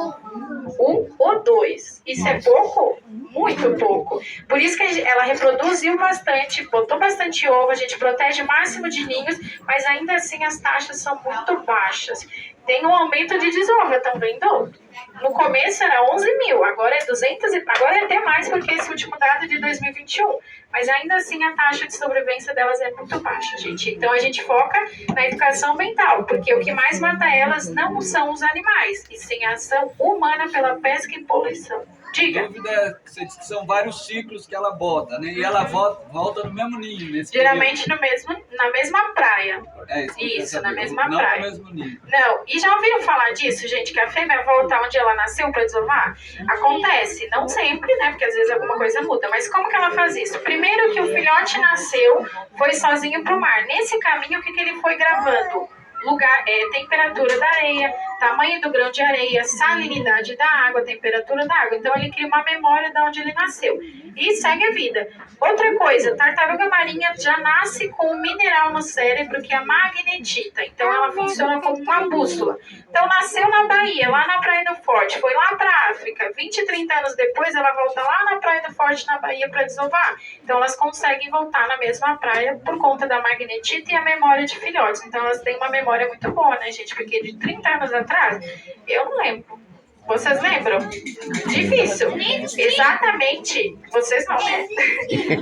1 ou 2. Isso é pouco? Muito pouco. Por isso que ela reproduziu bastante, botou bastante ovo, a gente protege o máximo de ninhos, mas ainda assim as taxas são muito baixas. Tem um aumento de desova, estão vendo? No começo era 11.000, agora é 200, agora é até mais porque esse último dado é de 2021. Mas ainda assim a taxa de sobrevivência delas é muito baixa, gente. Então a gente foca na educação ambiental, porque o que mais mata elas não são os animais, e sim a ação humana pela pesca e poluição. Diga. A dúvida é que são vários ciclos que ela bota, né? E ela volta no mesmo ninho. Nesse geralmente na mesma praia. É isso, na mesma não praia. No mesmo ninho. Não, e já ouviram falar disso, gente? Que a fêmea volta onde ela nasceu para desovar? Acontece, não sempre, né? Porque às vezes alguma coisa muda. Mas como que ela faz isso? Primeiro que o filhote nasceu, foi sozinho pro mar. Nesse caminho, o que ele foi gravando? Temperatura da areia, tamanho do grão de areia, salinidade da água, temperatura da água. Então ele cria uma memória de onde ele nasceu e segue a vida. Outra coisa, tartaruga marinha já nasce com um mineral no cérebro que é a magnetita. Então ela funciona como uma bússola. Então nasceu na Bahia, lá na Praia do Forte, foi lá para a África. 20, 30 anos depois ela volta lá na Praia do Forte, na Bahia, para desovar. Então elas conseguem voltar na mesma praia por conta da magnetita e a memória de filhotes. Então elas têm uma memória muito boa, né, gente? Porque de 30 anos atrás, eu não lembro. Vocês lembram? Difícil. Exatamente. Vocês não, né?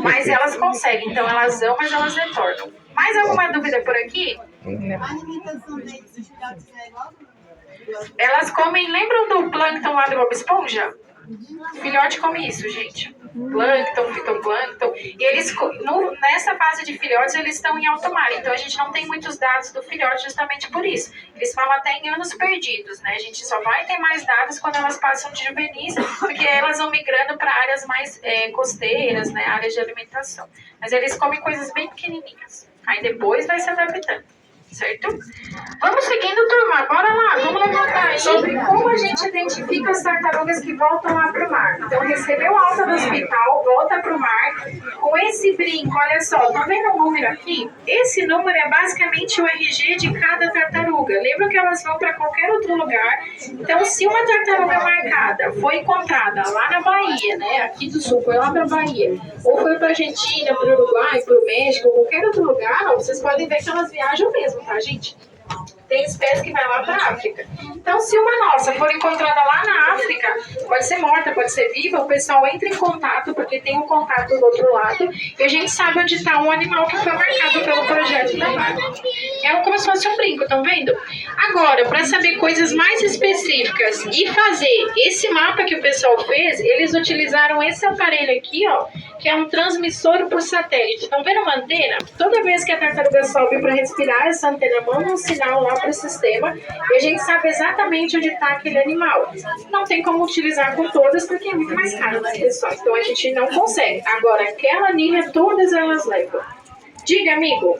Mas elas conseguem. Então elas amam, mas elas retornam. Mais alguma dúvida por aqui? A alimentação deles, os filhotes é igual? Elas comem, lembram do plâncton lá do Bob Esponja? Filhote come isso, gente. Plâncton, fitoplâncton. E eles, nessa fase de filhotes, eles estão em alto mar. Então a gente não tem muitos dados do filhote justamente por isso. Eles falam até em anos perdidos, né? A gente só vai ter mais dados quando elas passam de juvenis, porque elas vão migrando para áreas mais costeiras, né? Áreas de alimentação. Mas eles comem coisas bem pequenininhas. Aí depois vai se adaptando. Certo? Vamos seguindo, turma. Bora lá, vamos levantar aí sobre como a gente identifica as tartarugas que voltam lá pro mar. Então, recebeu alta do hospital, volta pro mar. Com esse brinco, olha só, tá vendo o número aqui? Esse número é basicamente o RG de cada tartaruga. Lembra que elas vão para qualquer outro lugar. Então, se uma tartaruga marcada foi encontrada lá na Bahia, né? Aqui do sul, foi lá pra Bahia, ou foi pra Argentina, pro Uruguai, pro México, qualquer outro lugar, ó, vocês podem ver que elas viajam mesmo, tá, gente? Tem espécie que vai lá para a África. Então, se uma nossa for encontrada lá na África, pode ser morta, pode ser viva, o pessoal entra em contato, porque tem um contato do outro lado, e a gente sabe onde está um animal que foi marcado pelo projeto da vaga. É como se fosse um brinco, estão vendo? Agora, para saber coisas mais específicas e fazer esse mapa que o pessoal fez, eles utilizaram esse aparelho aqui, ó, que é um transmissor por satélite. Estão vendo uma antena? Toda vez que a tartaruga sobe para respirar, essa antena manda um sinal lá para o sistema e a gente sabe exatamente onde está aquele animal. Não tem como utilizar com todas porque é muito mais caro, né, pessoal? Então a gente não consegue. Agora, aquela linha, todas elas levam. Diga, amigo.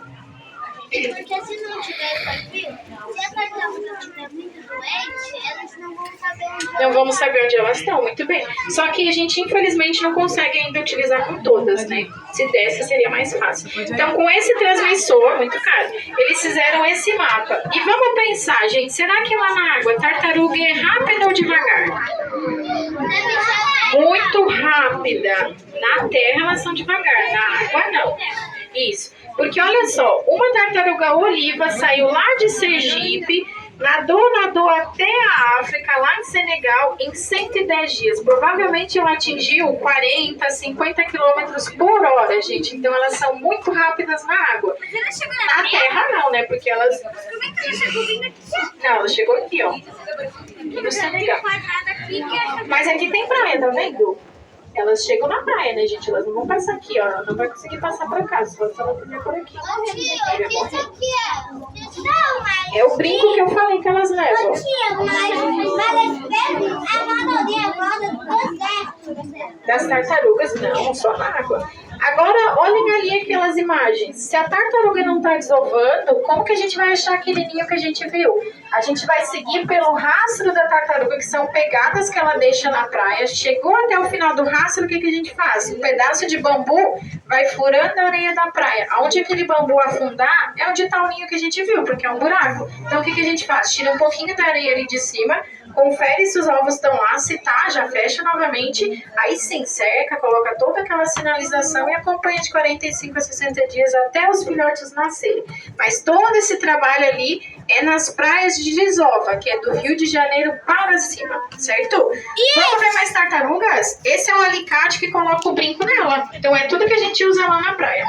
Porque se não tiver perfil, se a tartaruga estiver muito doente, elas não vão saber onde Não vamos saber onde elas estão, muito bem. Só que a gente, infelizmente, não consegue ainda utilizar com todas, né? Se desse, seria mais fácil. Então, com esse transmissor, muito caro, eles fizeram esse mapa. E vamos pensar, gente, será que lá na água a tartaruga é rápida ou devagar? Muito rápida. Na terra elas são devagar, na água não. Isso. Porque olha só, uma tartaruga oliva saiu lá de Sergipe, nadou até a África, lá em Senegal, em 110 dias. Provavelmente ela atingiu 40, 50 quilômetros por hora, gente. Então elas são muito rápidas na água. Na terra não, né? Porque elas... Como é que ela chegou vindo aqui? Não, ela chegou aqui, ó. Aqui no Senegal. Mas aqui tem praia, tá vendo? Elas chegam na praia, né, gente? Elas não vão passar aqui, ó. Ela não vai conseguir passar pra cá, só se ela vier por aqui. É o brinco que eu falei que elas levam. Das tartarugas, não, só na água. Agora, olhem ali aquelas imagens. Se a tartaruga não está desovando, como que a gente vai achar aquele ninho que a gente viu? A gente vai seguir pelo rastro da tartaruga, que são pegadas que ela deixa na praia. Chegou até o final do rastro, o que a gente faz? Um pedaço de bambu vai furando a areia da praia. Onde aquele bambu afundar, é onde está o ninho que a gente viu, porque é um buraco. Então, o que a gente faz? Tira um pouquinho da areia ali de cima, confere se os ovos estão lá, se tá, já fecha novamente, aí sim, cerca, coloca toda aquela sinalização e acompanha de 45 a 60 dias até os filhotes nascerem. Mas todo esse trabalho ali é nas praias de desova, que é do Rio de Janeiro para cima, certo? Vamos ver mais tartarugas? Esse é o alicate que coloca o brinco nela. Então é tudo que a gente usa lá na praia.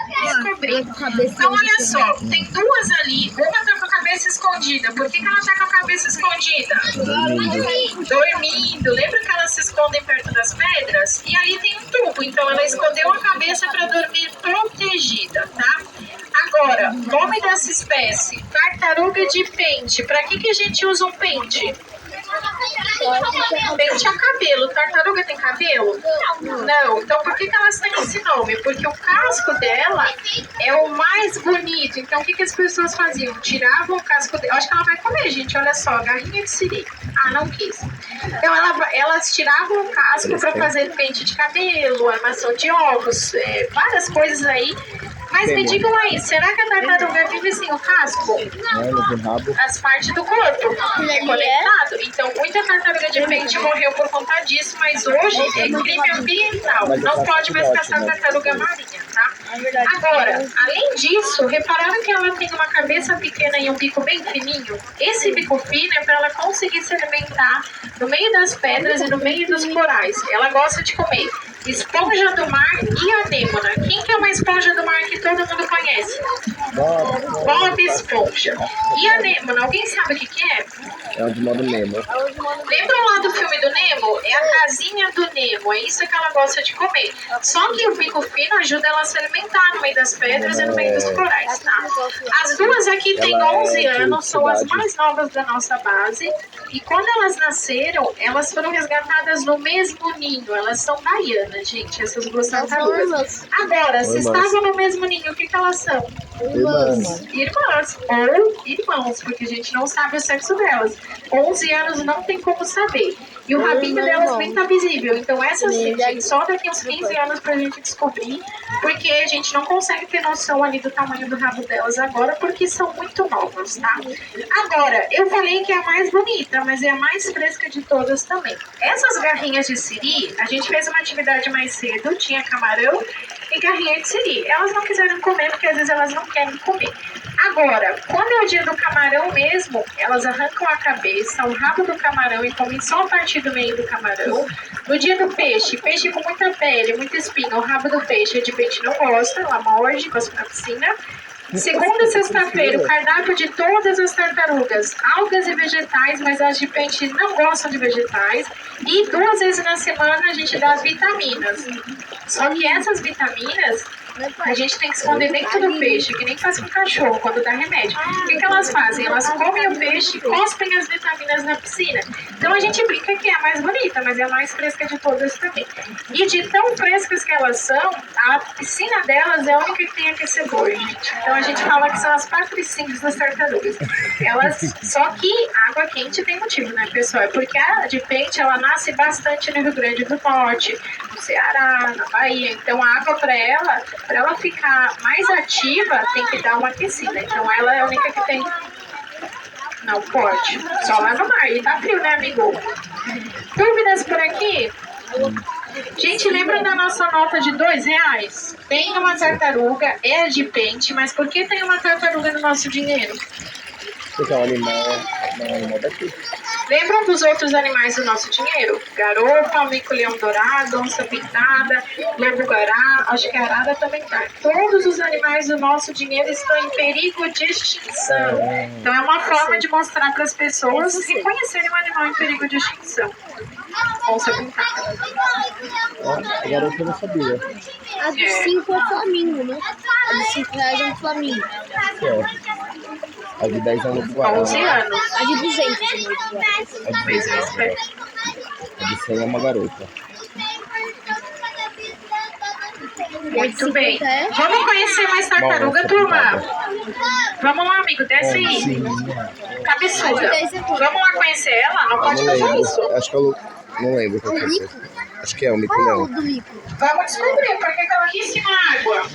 Então olha só, tem duas ali, uma tá com a cabeça escondida. Por que ela tá com a cabeça escondida? Dormindo. Lembra que elas se escondem perto das pedras? E ali tem um tubo, então ela escondeu a cabeça para dormir protegida, tá? Agora, nome dessa espécie, tartaruga de pente. Para que a gente usa um pente? Pente a cabelo. Tartaruga tem cabelo? Não. Então por que elas têm esse nome? Porque o casco dela é o mais bonito. Então o que as pessoas faziam? Tiravam o casco dela. Acho que ela vai comer, gente. Olha só, garrinha de siri. Ah, não quis. Então elas tiravam o casco para fazer pente de cabelo, armação de ovos, várias coisas aí. Mas me digam aí, será que a tartaruga vive sem o casco? As partes do corpo é conectado. Então, muita tartaruga de pente morreu por conta disso, mas hoje é crime ambiental. Não pode mais caçar tartaruga marinha, tá? Agora, além disso, repararam que ela tem uma cabeça pequena e um bico bem fininho? Esse bico fino é para ela conseguir se alimentar no meio das pedras e no meio dos corais. Ela gosta de comer esponja do mar e anêmona. Quem que é uma esponja do mar que todo mundo conhece? Bob Esponja. E anêmona, alguém sabe o que é? É o de modo Nemo. Lembram lá do filme do Nemo? É a casinha do Nemo, é isso que ela gosta de comer. Só que o bico fino ajuda ela a se alimentar no meio das pedras e no meio dos corais, tá? As duas aqui têm 11 anos, são as mais novas da nossa base. E quando elas nasceram, elas foram resgatadas no mesmo ninho. Elas são baianas, gente, essas duas tartarugas. Agora, se estavam no mesmo ninho, o que elas são? Irmãs. Irmãs ou irmãos, porque a gente não sabe o sexo delas. 11 anos não tem como saber. E o rabinho delas nem tá visível. Então essas, gente, só daqui uns 15 anos pra gente descobrir, porque a gente não consegue ter noção ali do tamanho do rabo delas agora, porque são muito novas, tá? Agora, eu falei que é a mais bonita, mas é a mais fresca de todas também. Essas garrinhas de siri, a gente fez uma atividade mais cedo, tinha camarão e garrinha de siri. Elas não quiseram comer, porque às vezes elas não querem comer. Agora, quando é o dia do camarão mesmo, elas arrancam a cabeça, o rabo do camarão e comem só a partir do meio do camarão. No dia do peixe, peixe com muita pele, muita espinha, o rabo do peixe de peixe não gosta, ela morde, gosta na piscina. Segunda e sexta-feira, o cardápio de todas as tartarugas, algas e vegetais, mas as de peixe não gostam de vegetais. E 2 vezes na semana a gente dá as vitaminas. Só que essas vitaminas A gente tem que esconder dentro do peixe, que nem faz com cachorro quando dá remédio. O que elas fazem? Elas comem o peixe e cospem as vitaminas na piscina. Então a gente brinca que é a mais bonita, mas é a mais fresca de todas também. E de tão frescas que elas são, a piscina delas é a única que tem aquecedor, gente. Então a gente fala que são as patricínios das tartarugas. Só que água quente tem motivo, né, pessoal? É porque a de pente, ela nasce bastante no Rio Grande do Norte, no Ceará, na Bahia. Então a água para ela ficar mais ativa, tem que dar uma aquecida. Então ela é a única que tem. Não pode. Só lá no mar. E tá frio, né, amigo? Dúvidas por aqui? Gente, lembra da nossa nota de R$2? Tem uma tartaruga, é de pente, mas por que tem uma tartaruga no nosso dinheiro? Porque é um animal daqui. Lembram dos outros animais do nosso dinheiro? Garopa, mico-leão dourado, onça pintada, lobo-guará, acho que a arara também tá. Todos os animais do nosso dinheiro estão em perigo de extinção. Então é uma forma de mostrar para as pessoas reconhecerem um animal em perigo de extinção. Onça pintada. Agora eu não sabia. A de 5 é Flamingo, né? A de 5 reais é um Flamingo. A de 10 anos do Guará. 11 anos. A de 200 é muito boa. A de 10 anos. A de 100 é uma garota. Muito bem. Vamos conhecer mais tartaruga, turma? Vamos lá, amigo, desce aí. Cabeçuda. Vamos lá conhecer ela? Não pode Não fazer lembro. isso. Acho que eu não lembro qual que é. Acho que é o mico-leão. Do mico. Vamos descobrir por que ela quis em água.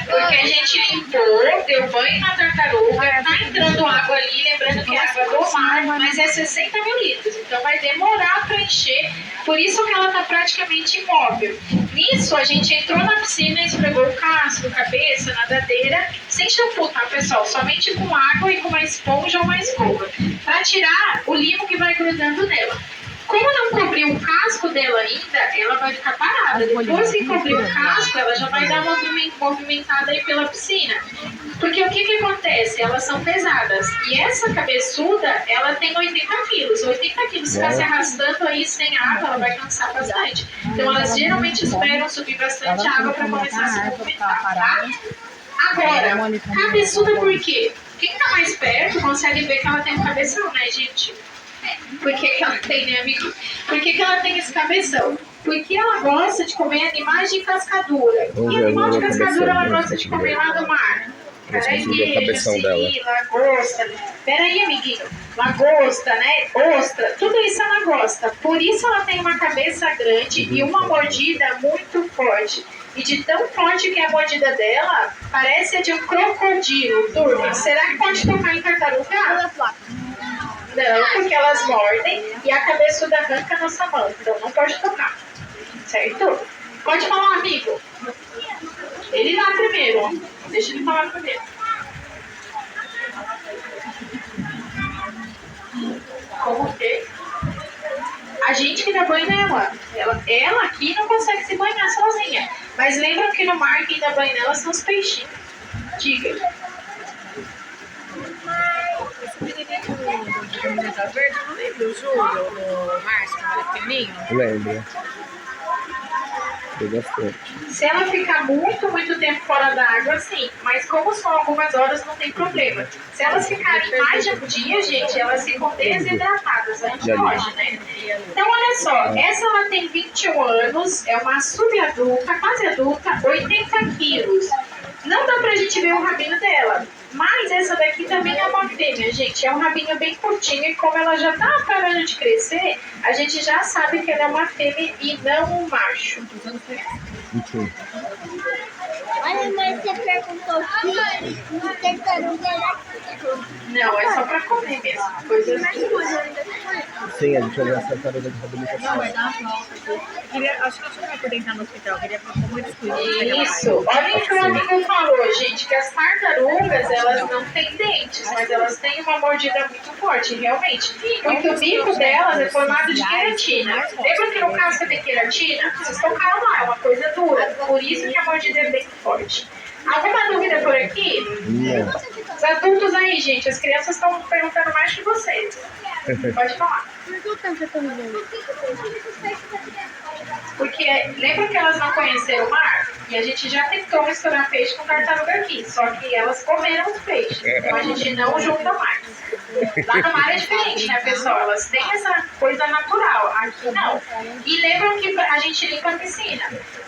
Porque a gente limpou, deu banho na tartaruga, tá entrando água ali, lembrando que é água do mar, mas é 60 mil litros, então vai demorar para encher, por isso que ela tá praticamente imóvel. Nisso, a gente entrou na piscina, esfregou o casco, cabeça, nadadeira, sem shampoo, tá, pessoal? Somente com água e com uma esponja ou uma escova, para tirar o limo que vai grudando nela. Como não cobriu o casco dela ainda, ela vai ficar parada. Depois que cobrir o casco, ela já vai dar uma movimentada aí pela piscina. Porque o que acontece? Elas são pesadas. E essa cabeçuda, ela tem 80 quilos. 80 quilos, se ficar se arrastando aí sem água, ela vai cansar bastante. Então elas geralmente esperam subir bastante água para começar a se movimentar, tá? Agora, cabeçuda por quê? Quem tá mais perto consegue ver que ela tem um cabeção, né, gente? Por que ela tem, né, amigo? Por que ela tem esse cabeção? Porque ela gosta de comer animais de cascadura. E animal de cascadura ela gosta de comer lá do mar. Caranguejo, siri, lagosta. Peraí, amiguinho. Lagosta, né? Ostra. Tudo isso ela gosta. Por isso ela tem uma cabeça grande e uma mordida muito forte. E de tão forte que é a mordida dela, parece a de um crocodilo, turma. Será que pode tocar em tartaruga? Não, porque elas mordem e a cabeçuda arranca a nossa mão. Então não pode tocar. Certo? Pode falar, amigo. Ele lá primeiro, ó. Deixa ele falar primeiro. Como que? A gente que dá banho nela. Ela aqui não consegue se banhar sozinha. Mas lembra que no mar quem dá banho nela são os peixinhos. Diga. Verde, não lembro o Júlio, o Márcio, quando era pequenininho? Lembro. Eu gostei. Se ela ficar muito, muito tempo fora da água, sim. Mas como são algumas horas, não tem problema. Se elas ficarem mais de um dia, gente, elas ficam desidratadas. A gente pode, né? Então, olha só. Essa ela tem 21 anos, é uma subadulta, quase adulta, 80 quilos. Não dá pra gente ver o rabinho dela. Mas essa daqui também é uma fêmea, gente. É um rabinho bem curtinho e como ela já tá parando de crescer, a gente já sabe que ela é uma fêmea e não um macho. Olha, mas você perguntou se tartaruga era... Não, é só pra comer mesmo. Coisas Sim, a gente vai ver essa tartaruga de reabilitação. Acho que a gente vai poder entrar no hospital. Queria ver como eles cuidam. Isso. Olha o que o amigo falou, gente, que as tartarugas, elas não têm dentes, mas elas têm uma mordida muito forte, realmente. Porque o bico delas é formado de queratina. Lembra que no casco tem queratina? Vocês tocaram lá, é uma coisa dura. Por isso que a mordida é bem forte. Alguma dúvida por aqui? Não. Os adultos aí, gente, as crianças estão perguntando mais que vocês. Pode falar. Porque lembra que elas não conheceram o mar? E a gente já tentou misturar peixe com tartaruga aqui, só que elas comeram os peixes, então a gente não junta mais. Lá no mar é diferente, né, pessoal? Elas têm essa coisa natural, aqui não. E lembram que a gente limpa a piscina.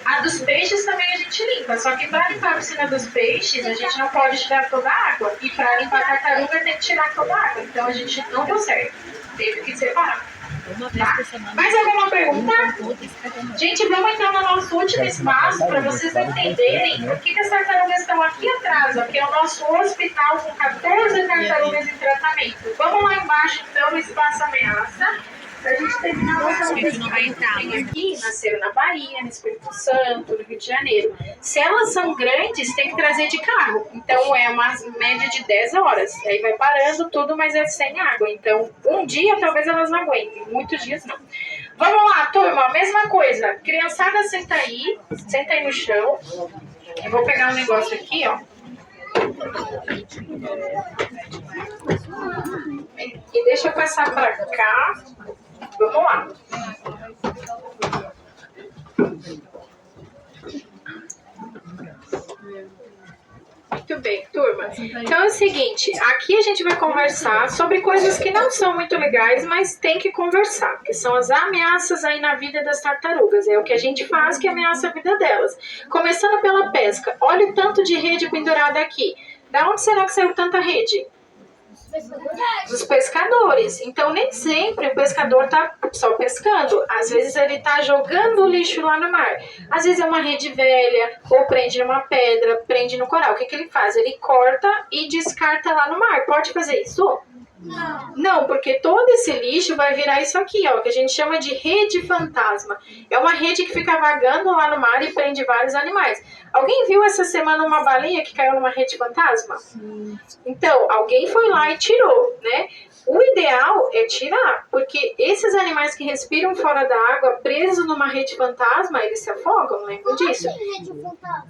A dos peixes também a gente limpa, só que para limpar a piscina dos peixes, a gente não pode tirar toda a água. E para limpar a tartaruga tem que tirar toda a água. Então a gente não deu certo. Teve que separar. Uma vez por semana. Mais alguma pergunta? Gente, vamos entrar no nosso último espaço para vocês entenderem por que as tartarugas estão aqui atrás, ó, que é o nosso hospital com 14 tartarugas em tratamento. Vamos lá embaixo, então, no espaço ameaça. Pra gente terminar a nossa não vai entrar, Tem aqui, nasceram na Bahia, no Espírito Santo, no Rio de Janeiro. Se elas são grandes, tem que trazer de carro. Então é uma média de 10 horas. Aí vai parando tudo, mas é sem água. Então, um dia talvez elas não aguentem, muitos dias não. Vamos lá, turma, mesma coisa. Criançada, senta aí no chão. Eu vou pegar um negócio aqui, ó. E deixa eu passar pra cá. Vamos lá. Muito bem, turma. Então é o seguinte, aqui a gente vai conversar sobre coisas que não são muito legais, mas tem que conversar, que são as ameaças aí na vida das tartarugas. É o que a gente faz que ameaça a vida delas. Começando pela pesca. Olha o tanto de rede pendurada aqui. Da onde será que saiu tanta rede? Dos pescadores. Então nem sempre o pescador tá só pescando. Às vezes ele tá jogando o lixo lá no mar. Às vezes é uma rede velha, ou prende numa pedra, prende no coral. O que ele faz? Ele corta e descarta lá no mar. Pode fazer isso? Não, porque todo esse lixo vai virar isso aqui, ó, que a gente chama de rede fantasma. É uma rede que fica vagando lá no mar e prende vários animais. Alguém viu essa semana uma baleia que caiu numa rede fantasma? Então, alguém foi lá e tirou, né? O ideal é tirar, porque esses animais que respiram fora da água, presos numa rede fantasma, eles se afogam, lembra disso?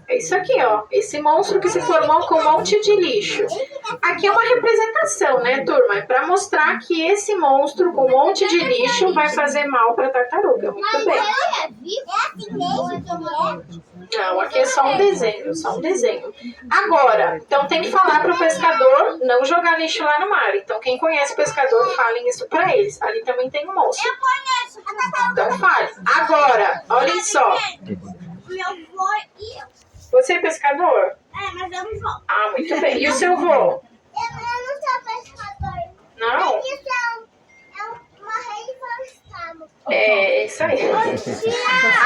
É isso aqui, ó, esse monstro que se formou com um monte de lixo. Aqui é uma representação, né, turma? É para mostrar que esse monstro com um monte de lixo vai fazer mal para a tartaruga. Muito bem. Não, aqui é só um desenho, só um desenho. Agora, então tem que falar para o pescador não jogar lixo lá no mar. Então quem conhece o pescador, falem isso para eles. Ali também tem um monstro. Eu conheço. Então fale. Agora, olhem só. Meu avô e eu. Você é pescador? É, mas eu não vou. Ah, muito bem. E o seu avô? Eu não sou pescador. Não? Isso é uma rede fantasma. É isso aí.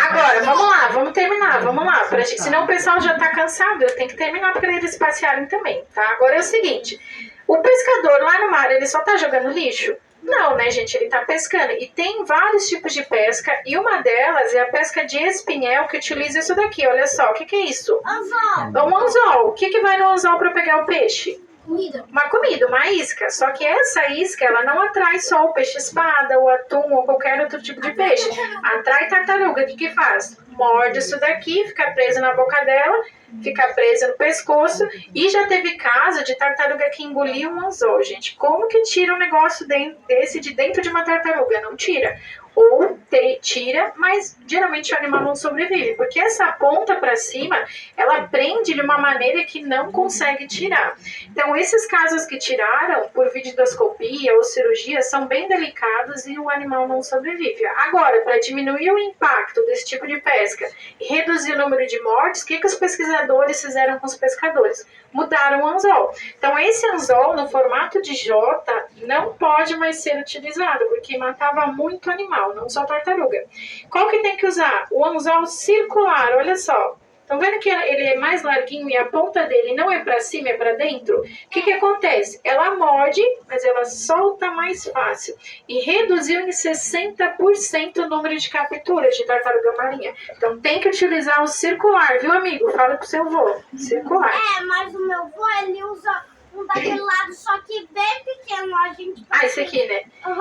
Agora, vamos lá, vamos terminar, vamos lá. Senão o pessoal já tá cansado, eu tenho que terminar para eles passearem também, tá? Agora é o seguinte, o pescador lá no mar, ele só tá jogando lixo? Não, né, gente? Ele tá pescando. E tem vários tipos de pesca, e uma delas é a pesca de espinhel, que utiliza isso daqui, olha só. O que é isso? Anzol. É um anzol. O que vai no anzol para pegar o peixe? Comida. Uma comida, uma isca. Só que essa isca, ela não atrai só o peixe-espada, o atum ou qualquer outro tipo de peixe. Atrai tartaruga. O que faz? Morde isso daqui, fica preso na boca dela, fica presa no pescoço. E já teve caso de tartaruga que engoliu um anzol, gente. Como que tira um negócio desse de dentro de uma tartaruga? Não tira. Ou tira, mas geralmente o animal não sobrevive, porque essa ponta para cima, ela prende de uma maneira que não consegue tirar. Então, esses casos que tiraram por videoendoscopia ou cirurgia são bem delicados e o animal não sobrevive. Agora, para diminuir o impacto desse tipo de pesca e reduzir o número de mortes, o que os pesquisadores fizeram com os pescadores? Mudaram o anzol. Então, esse anzol, no formato de J, não pode mais ser utilizado, porque matava muito animal, não só tartaruga. Qual que tem que usar? O anzol circular, olha só. Estão vendo que ele é mais larguinho e a ponta dele não é para cima, é para dentro? O que acontece? Ela morde, mas ela solta mais fácil. E reduziu em 60% o número de capturas de tartaruga marinha. Então tem que utilizar o circular, viu, amigo? Fala pro seu avô. Circular. É, mas o meu avô, ele usa um daquele lado, só que bem pequeno. A gente... Ah, esse aqui, né? Uhum,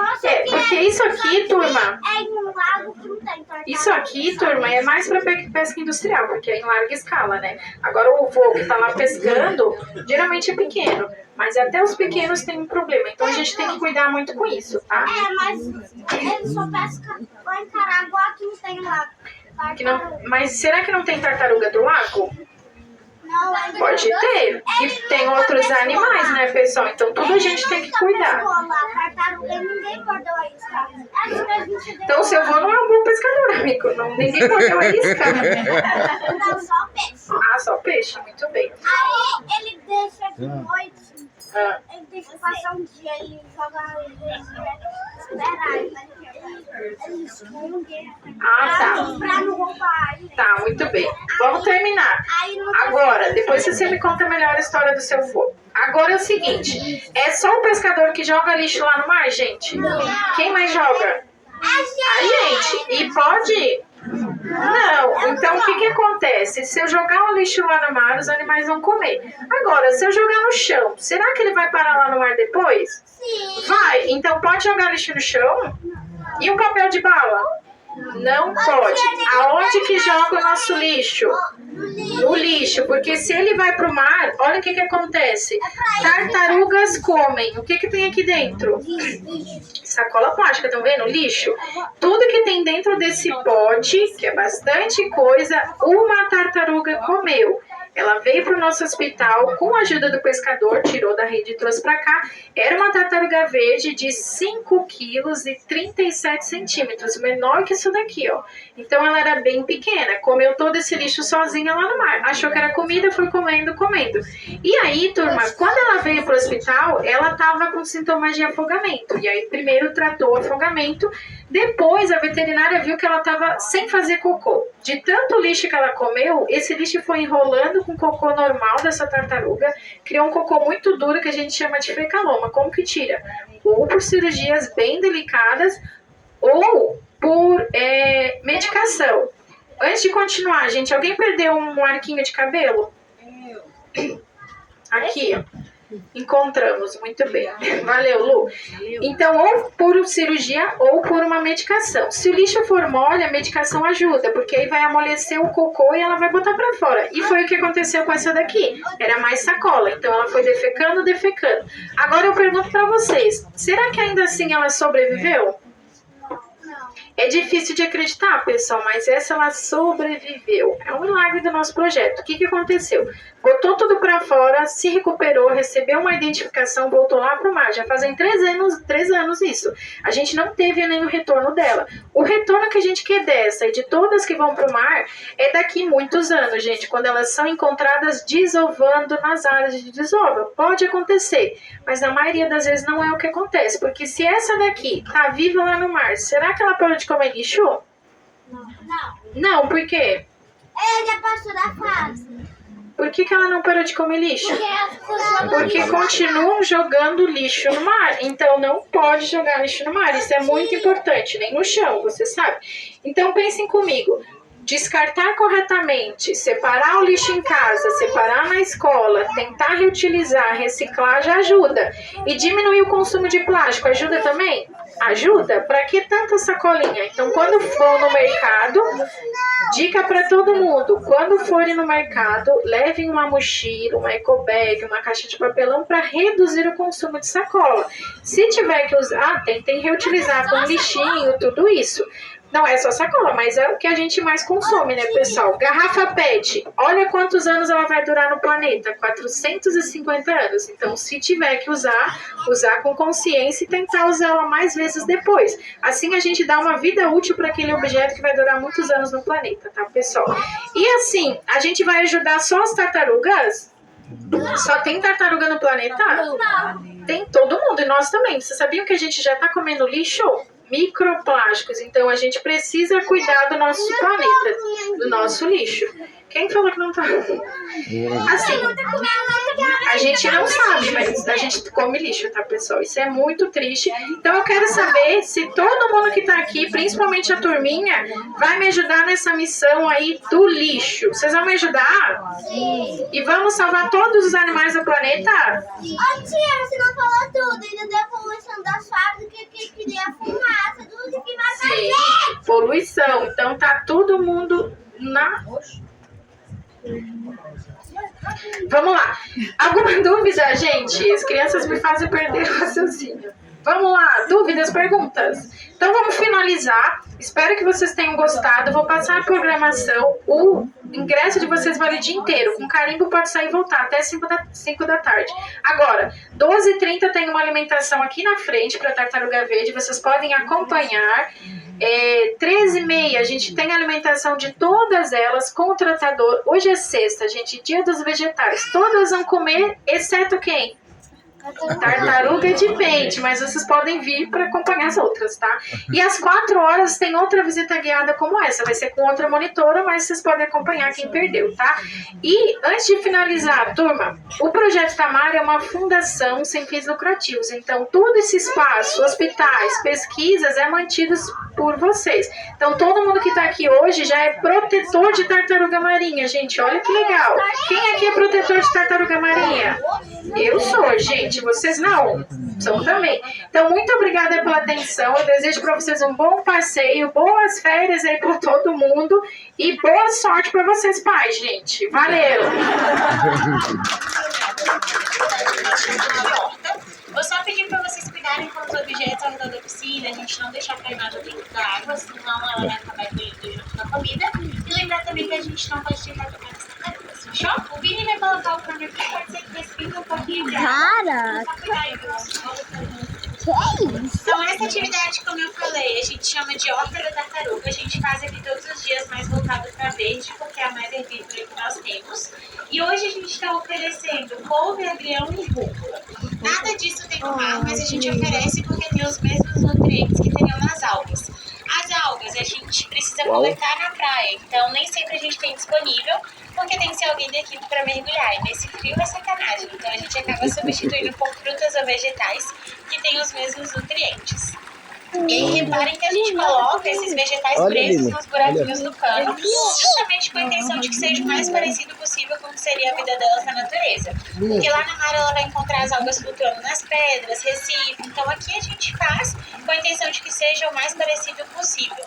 Porque isso aqui, turma... É em um lago que não tem tartaruga. Isso aqui, turma, é mais para pesca industrial, porque é em larga escala, né? Agora o voo que tá lá pescando, geralmente é pequeno. Mas até os pequenos têm um problema. Então a gente tem que cuidar muito com isso, tá? É, mas ele só pesca lá em Caraguá que não tem lago. Que não, mas será que não tem tartaruga do lago? Não, ainda Pode ter. E tem outros animais, né, pessoal? Então tudo a gente tem que cuidar. Tartaruga, ninguém mordeu a isca. Então o seu avô não é um bom pescador, amigo. Não, ninguém mordeu a isca. Não, só peixe. Ah, só peixe. Muito bem. Aí ele deixa de noite, Ah, ele deixa passar um dia, ele joga energia, esperar, ele esconde pra não roubar. tá, muito bem. Vamos terminar. Aí não Agora, depois você me conta melhor a história do seu avô. Agora é o seguinte, é só o pescador que joga lixo lá no mar, gente? Quem mais joga? A gente. E pode? Não. Então, o que que acontece? Se eu jogar o lixo lá no mar, os animais vão comer. Agora, se eu jogar no chão, será que ele vai parar lá no mar depois? Sim. Vai. Então, pode jogar lixo no chão? E o papel de bala? Não pode. Aonde que joga o nosso lixo? No lixo, porque se ele vai pro mar, olha o que que acontece. Tartarugas comem. O que que tem aqui dentro? Sacola plástica, estão vendo? Lixo. Tudo que tem dentro desse pote, que é bastante coisa, uma tartaruga comeu. Ela veio para o nosso hospital com a ajuda do pescador, tirou da rede e trouxe para cá. Era uma tartaruga verde de 5 quilos e 37 centímetros, menor que isso daqui, ó. Então ela era bem pequena, comeu todo esse lixo sozinha lá no mar. Achou que era comida, foi comendo, comendo. E aí, turma, quando ela veio para o hospital, ela estava com sintomas de afogamento. E aí primeiro tratou o afogamento, depois a veterinária viu que ela estava sem fazer cocô. De tanto lixo que ela comeu, esse lixo foi enrolando com o cocô normal dessa tartaruga, criou um cocô muito duro que a gente chama de fecaloma. Como que tira? Ou por cirurgias bem delicadas, ou por medicação. Antes de continuar, gente, alguém perdeu um arquinho de cabelo? Aqui, ó. Encontramos, muito bem. Valeu, Lu. Então, ou por cirurgia ou por uma medicação. Se o lixo for mole, a medicação ajuda, porque aí vai amolecer o cocô e ela vai botar pra fora. E foi o que aconteceu com essa daqui. Era mais sacola, então ela foi defecando, defecando. Agora eu pergunto pra vocês, será que ainda assim ela sobreviveu? É difícil de acreditar, pessoal, mas essa ela sobreviveu. É um milagre do nosso projeto. O que que aconteceu? Botou tudo pra fora, se recuperou, recebeu uma identificação, voltou lá pro mar. Já fazem 3 anos isso. A gente não teve nenhum retorno dela. O retorno que a gente quer dessa e de todas que vão pro mar é daqui muitos anos, gente, quando elas são encontradas desovando nas áreas de desova. Pode acontecer, mas na maioria das vezes não é o que acontece, porque se essa daqui tá viva lá no mar, será que ela parou de comer lixo? Não. Não, por quê? Ele já passou da fase. Por que que ela não parou de comer lixo? Porque Porque continuam jogando lixo no mar. Então não pode jogar lixo no mar. Isso é muito importante, nem no chão, você sabe. Então pensem comigo. Descartar corretamente, separar o lixo em casa, separar na escola, tentar reutilizar, reciclar já ajuda. E diminuir o consumo de plástico ajuda também? Ajuda? Para que tanta sacolinha? Então quando for no mercado, dica para todo mundo, quando forem no mercado, levem uma mochila, uma ecobag, uma caixa de papelão para reduzir o consumo de sacola. Se tiver que usar, tentem reutilizar com lixinho, tudo isso. Não é só sacola, mas é o que a gente mais consome, né, pessoal? Garrafa PET, olha quantos anos ela vai durar no planeta, 450 anos. Então, se tiver que usar com consciência e tentar usá-la mais vezes depois. Assim, a gente dá uma vida útil para aquele objeto que vai durar muitos anos no planeta, tá, pessoal? E assim, a gente vai ajudar só as tartarugas? Só tem tartaruga no planeta? Não. Tem todo mundo, e nós também. Vocês sabiam que a gente já tá comendo lixo? Microplásticos, então a gente precisa cuidar do nosso planeta, do nosso lixo. Quem falou que não tá? Assim, a gente não sabe, mas a gente come lixo, tá, pessoal? Isso é muito triste. Então eu quero saber se todo mundo que tá aqui, principalmente a turminha, vai me ajudar nessa missão aí do lixo. Vocês vão me ajudar? Sim. E vamos salvar todos os animais do planeta? Ô tia, você não falou tudo. Ainda deu poluição das fábricas que cria fumaça. Tudo que mata a Sim, gente. poluição. Então tá todo mundo na... Vamos lá. Alguma dúvida, gente? As crianças me fazem perder o raciocínio. Vamos lá, dúvidas, perguntas? Então vamos finalizar. Espero que vocês tenham gostado. Vou passar a programação. O ingresso de vocês vale o dia inteiro. Com carimbo pode sair e voltar até 5 da tarde. Agora, 12h30 tem uma alimentação aqui na frente para Tartaruga Verde. Vocês podem acompanhar. 13h30 a gente tem a alimentação de todas elas com o tratador. Hoje é sexta, gente, dia dos vegetais. Todas vão comer, exceto quem? Tartaruga de pente, mas vocês podem vir para acompanhar as outras, tá? E às 4 horas tem outra visita guiada como essa, vai ser com outra monitora, mas vocês podem acompanhar quem perdeu, tá? E antes de finalizar, turma, o Projeto Tamar é uma fundação sem fins lucrativos, então todo esse espaço, hospitais, pesquisas, é mantido por vocês. Então todo mundo que tá aqui hoje já é protetor de tartaruga marinha, gente, olha que legal. Quem aqui é protetor de tartaruga marinha? Eu sou, gente. Vocês não, são também. Então, muito obrigada pela atenção. Eu desejo para vocês um bom passeio, boas férias aí para todo mundo e boa sorte para vocês, pais, gente. Valeu! Vou só pedir para vocês cuidarem com os objetos ao redor da piscina, a gente não deixar cair nada dentro da água, senão ela vai acabar engolindo junto com a comida. E lembrar também que a gente não pode tentar tocar nas tartarugas, fechou? O Vini vai colocar o câmbio aqui, pode ser que respire um pouquinho de água. Cara, Só cuidar aí, pessoal. que isso? Então, essa atividade, como eu falei, a gente chama de Horta da Tartaruga. A gente faz aqui todos os dias, mais voltado para verde, porque é a mais herbívora que nós temos. E hoje a gente está oferecendo couve, agrião e rúcula. Nada disso tem no mar, mas a gente oferece porque tem os mesmos nutrientes que teriam nas algas. As algas a gente precisa coletar na praia, então nem sempre a gente tem disponível, porque tem que ser alguém da equipe para mergulhar. E nesse frio é sacanagem, então a gente acaba substituindo por frutas ou vegetais que têm os mesmos nutrientes. E aí, reparem que a gente coloca esses vegetais presos nos buraquinhos do cano, justamente com a intenção de que seja o mais parecido possível com o que seria a vida delas na natureza. Porque lá na mar ela vai encontrar as algas flutuando nas pedras, recife. Então aqui a gente faz com a intenção de que seja o mais parecido possível.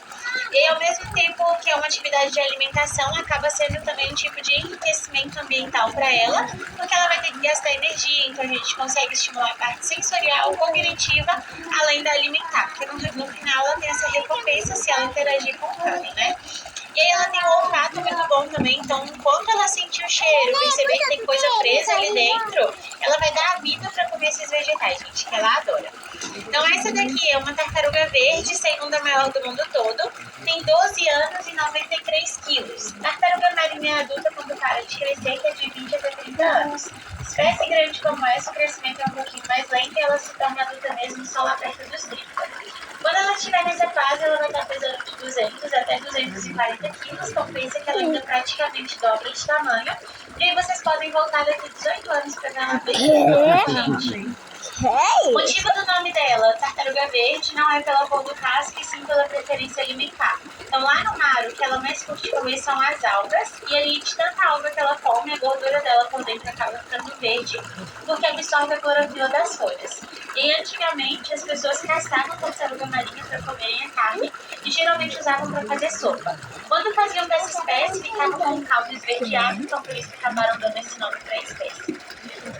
E ao mesmo tempo que é uma atividade de alimentação, acaba sendo também um tipo de enriquecimento ambiental para ela, porque ela vai ter que gastar energia, então a gente consegue estimular a parte sensorial, cognitiva, além da alimentar, porque no final ela tem essa recompensa se ela interagir com o cano, né? E aí ela tem um olfato muito bom também, então enquanto ela sentir o cheiro, perceber que tem coisa presa ali dentro, ela vai dar a vida para comer esses vegetais, gente, que ela adora. Então essa daqui é uma tartaruga verde, segunda maior do mundo todo, tem 12 anos e 93 quilos. Tartaruga marinha adulta quando para de crescer, que é de 20 até 30 anos. Espécie grande como essa, o crescimento é um pouquinho mais lento e ela se torna adulta mesmo só lá perto dos 30. Quando ela estiver nessa fase, ela vai estar pesando de 200 até 240 quilos, compensa que ela ainda praticamente dobra de tamanho. E aí vocês podem voltar daqui 18 anos para ver ela bem, gente. O motivo do nome dela, tartaruga verde, não é pela cor do casco, e sim pela preferência alimentar. Então lá no mar, o que ela mais curte comer são as algas, e ali de tanta alga que ela come, a gordura dela por dentro acaba ficando verde, porque absorve a clorofila das folhas. E antigamente as pessoas caçavam tartaruga marinha para comerem a carne, e geralmente usavam para fazer sopa. Quando faziam dessa espécie, ficavam com um caldo esverdeado, então por isso que acabaram dando esse nome para a espécie.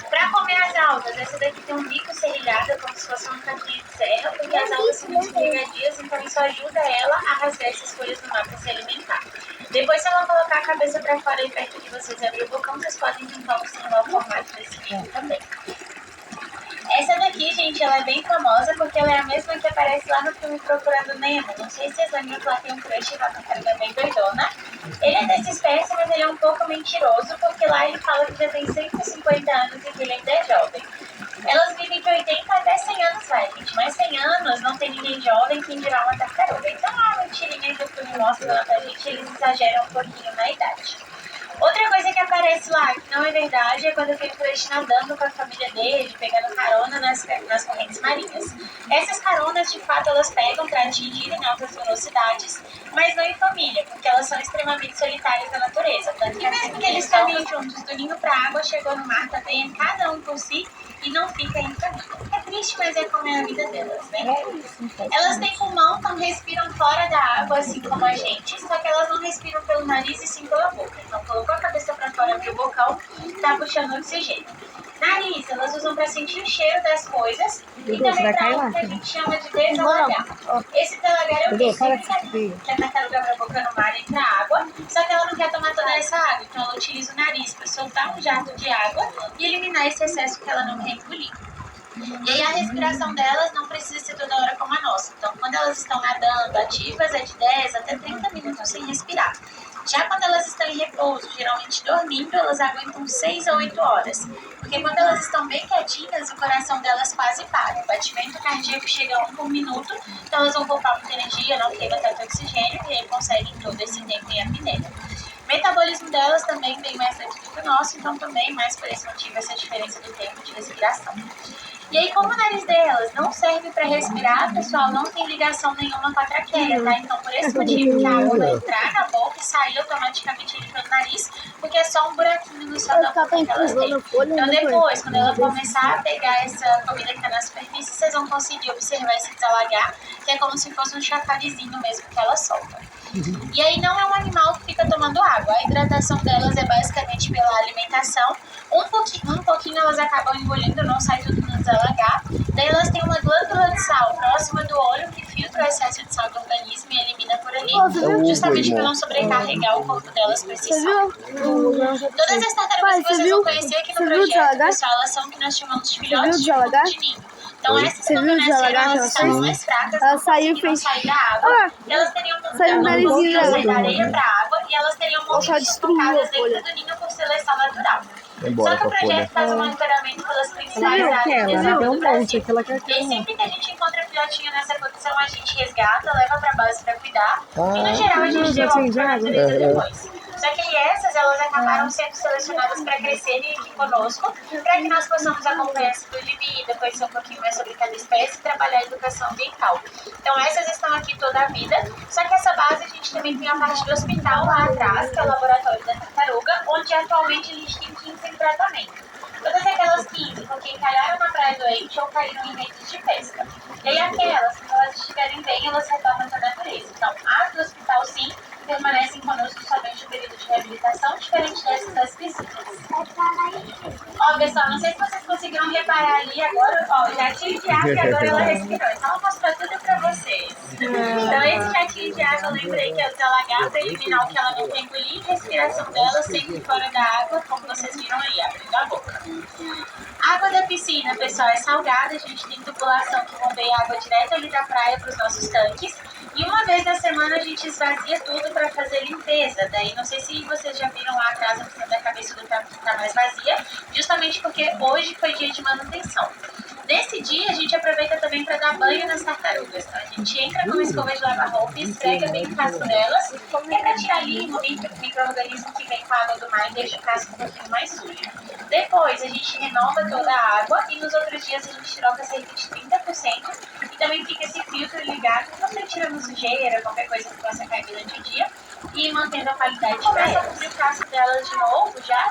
Para comer as algas, essa daqui tem um bico serrilhado, como se fosse uma caquinha de serra, porque as algas são muito escorregadias, então isso ajuda ela a rasgar essas folhas do mar para se alimentar. Depois, se ela colocar a cabeça para fora e perto de vocês abrir o bocão, vocês podem tentar observar o formato desse bico também. Essa daqui, gente, ela é bem famosa porque ela é a mesma que aparece lá no filme Procurando Nemo. Não sei se vocês lembram que lá tem um crush com a tartaruga bem doidona. Ele é dessa espécie, mas ele é um pouco mentiroso, porque lá ele fala que já tem 150 anos e que ele ainda é jovem. Elas vivem de 80 até 100 anos, vai, gente. Mas 100 anos não tem ninguém jovem, quem dirá uma tartaruga. Então a mentirinha que o filme mostra lá pra gente, eles exageram um pouquinho na idade. Outra coisa que aparece lá, que não é verdade, é quando eu tenho crush nadando com a família dele, pegando carona nas correntes marinhas. Essas caronas, de fato, elas pegam para atingir em altas velocidades, mas não em família, porque elas são extremamente solitárias da natureza. Tanto que mesmo que eles caminham juntos do ninho para a água, chegou no mar também, cada um por si, e não fica em família. É triste, mas é como é a vida delas, né? Elas têm pulmão, então respiram fora da água, assim como a gente, só que elas não respiram pelo nariz e sim pela boca. Então colocou a cabeça para fora do bocão, tá puxando oxigênio. Na Nariz, elas usam para sentir o cheiro das coisas e também para algo que a gente chama de desalagar. Esse desalagar é o que a tartaruga abre a boca no mar e entra água, só que ela não quer tomar toda essa água, então ela utiliza o nariz para soltar um jato de água e eliminar esse excesso que ela não quer engolir. E aí a respiração delas não precisa ser toda hora como a nossa. Então, quando elas estão nadando ativas, é de 10 até 30 minutos sem respirar. Já quando elas estão em repouso, geralmente dormindo, elas aguentam 6 a 8 horas. Porque quando elas estão bem quietinhas, o coração delas quase para. O batimento cardíaco chega a 1 por minuto, então elas vão poupar muita energia, não queima tanto oxigênio e aí conseguem todo esse tempo em apneia. O metabolismo delas também bem mais lento do que o nosso, então também mais por esse motivo essa diferença do tempo de respiração. E aí, como o nariz delas não serve para respirar, pessoal, não tem ligação nenhuma com a traqueia, tá? Então, por esse motivo que a água vai entrar na boca e sair automaticamente ali pelo nariz, porque é só um buraquinho no céu da boca que elas têm. Então, depois, quando ela começar a pegar essa comida que tá na superfície, vocês vão conseguir observar esse desalagar, que é como se fosse um chafarizinho mesmo que ela solta. E aí não é um animal que fica tomando água. A hidratação delas é basicamente pela alimentação. Um pouquinho elas acabam engolindo, não sai tudo no desalagar. Daí elas têm uma glândula de sal próxima do olho que filtra o excesso de sal do organismo e elimina por ali, justamente para não sobrecarregar o corpo delas com esse sal. Todas as tartarugas que vocês vão conhecer aqui no projeto, pessoal, elas são o que nós chamamos de filhotes de fundo de ninho. Então essas quando nasceram, elas estavam mais fracas, não conseguiam sair da água. E elas teriam sair da areia para a água e elas teriam morrido sufocadas dentro do ninho por seleção natural. Só que o projeto faz um monitoramento pelas principais áreas do Brasil. E aí sempre que a gente encontra filhotinho nessa condição, a gente resgata, leva para a base para cuidar. E no geral a gente devolve para a natureza depois. Só que essas, elas acabaram sendo selecionadas para crescerem aqui conosco, para que nós possamos acompanhar esse estilo de vida, conhecer um pouquinho mais sobre cada espécie e trabalhar a educação ambiental. Então essas estão aqui toda a vida, só que essa base a gente também tem a parte do hospital lá atrás, que é o laboratório da tartaruga, onde atualmente a gente tem 15 em tratamento. Todas aquelas 15, porque encalharam na praia doente ou caíram em redes de pesca. E aí aquelas, quando elas estiverem bem, elas retornam para a natureza. Então as do hospital sim, permanecem conosco somente no período de reabilitação, diferente dessas das piscinas. Ó, pessoal, não sei se vocês conseguiram reparar ali agora, ó, o jatinho de água e agora ela respirou. Então eu mostro tudo pra vocês. Então esse jatinho de água, eu lembrei que é o desalagar para eliminar o que ela não tem engolir, e a respiração dela sempre fora da água, como vocês viram aí, abrindo a boca. A água da piscina, pessoal, é salgada, a gente tem tubulação que bombeia água direto ali da praia para os nossos tanques. E uma vez na semana a gente esvazia tudo para fazer limpeza. Daí não sei se vocês já viram lá atrás a piscina da cabeça do tanque que está mais vazia, justamente porque hoje foi dia de manutenção. Nesse dia a gente aproveita também para dar banho nas tartarugas. Então, a gente entra com uma escova de lavar roupa e esfrega bem o casco delas, que é para tirar limpo, micro-organismo que vem com a água do mar e deixa o casco um pouquinho mais sujo. Depois a gente renova toda a água e nos outros dias a gente troca cerca de 30% e também fica esse filtro ligado para você tirando sujeira, qualquer coisa que possa cair durante o dia e mantendo a qualidade de começa a cobrir o casco delas de novo, já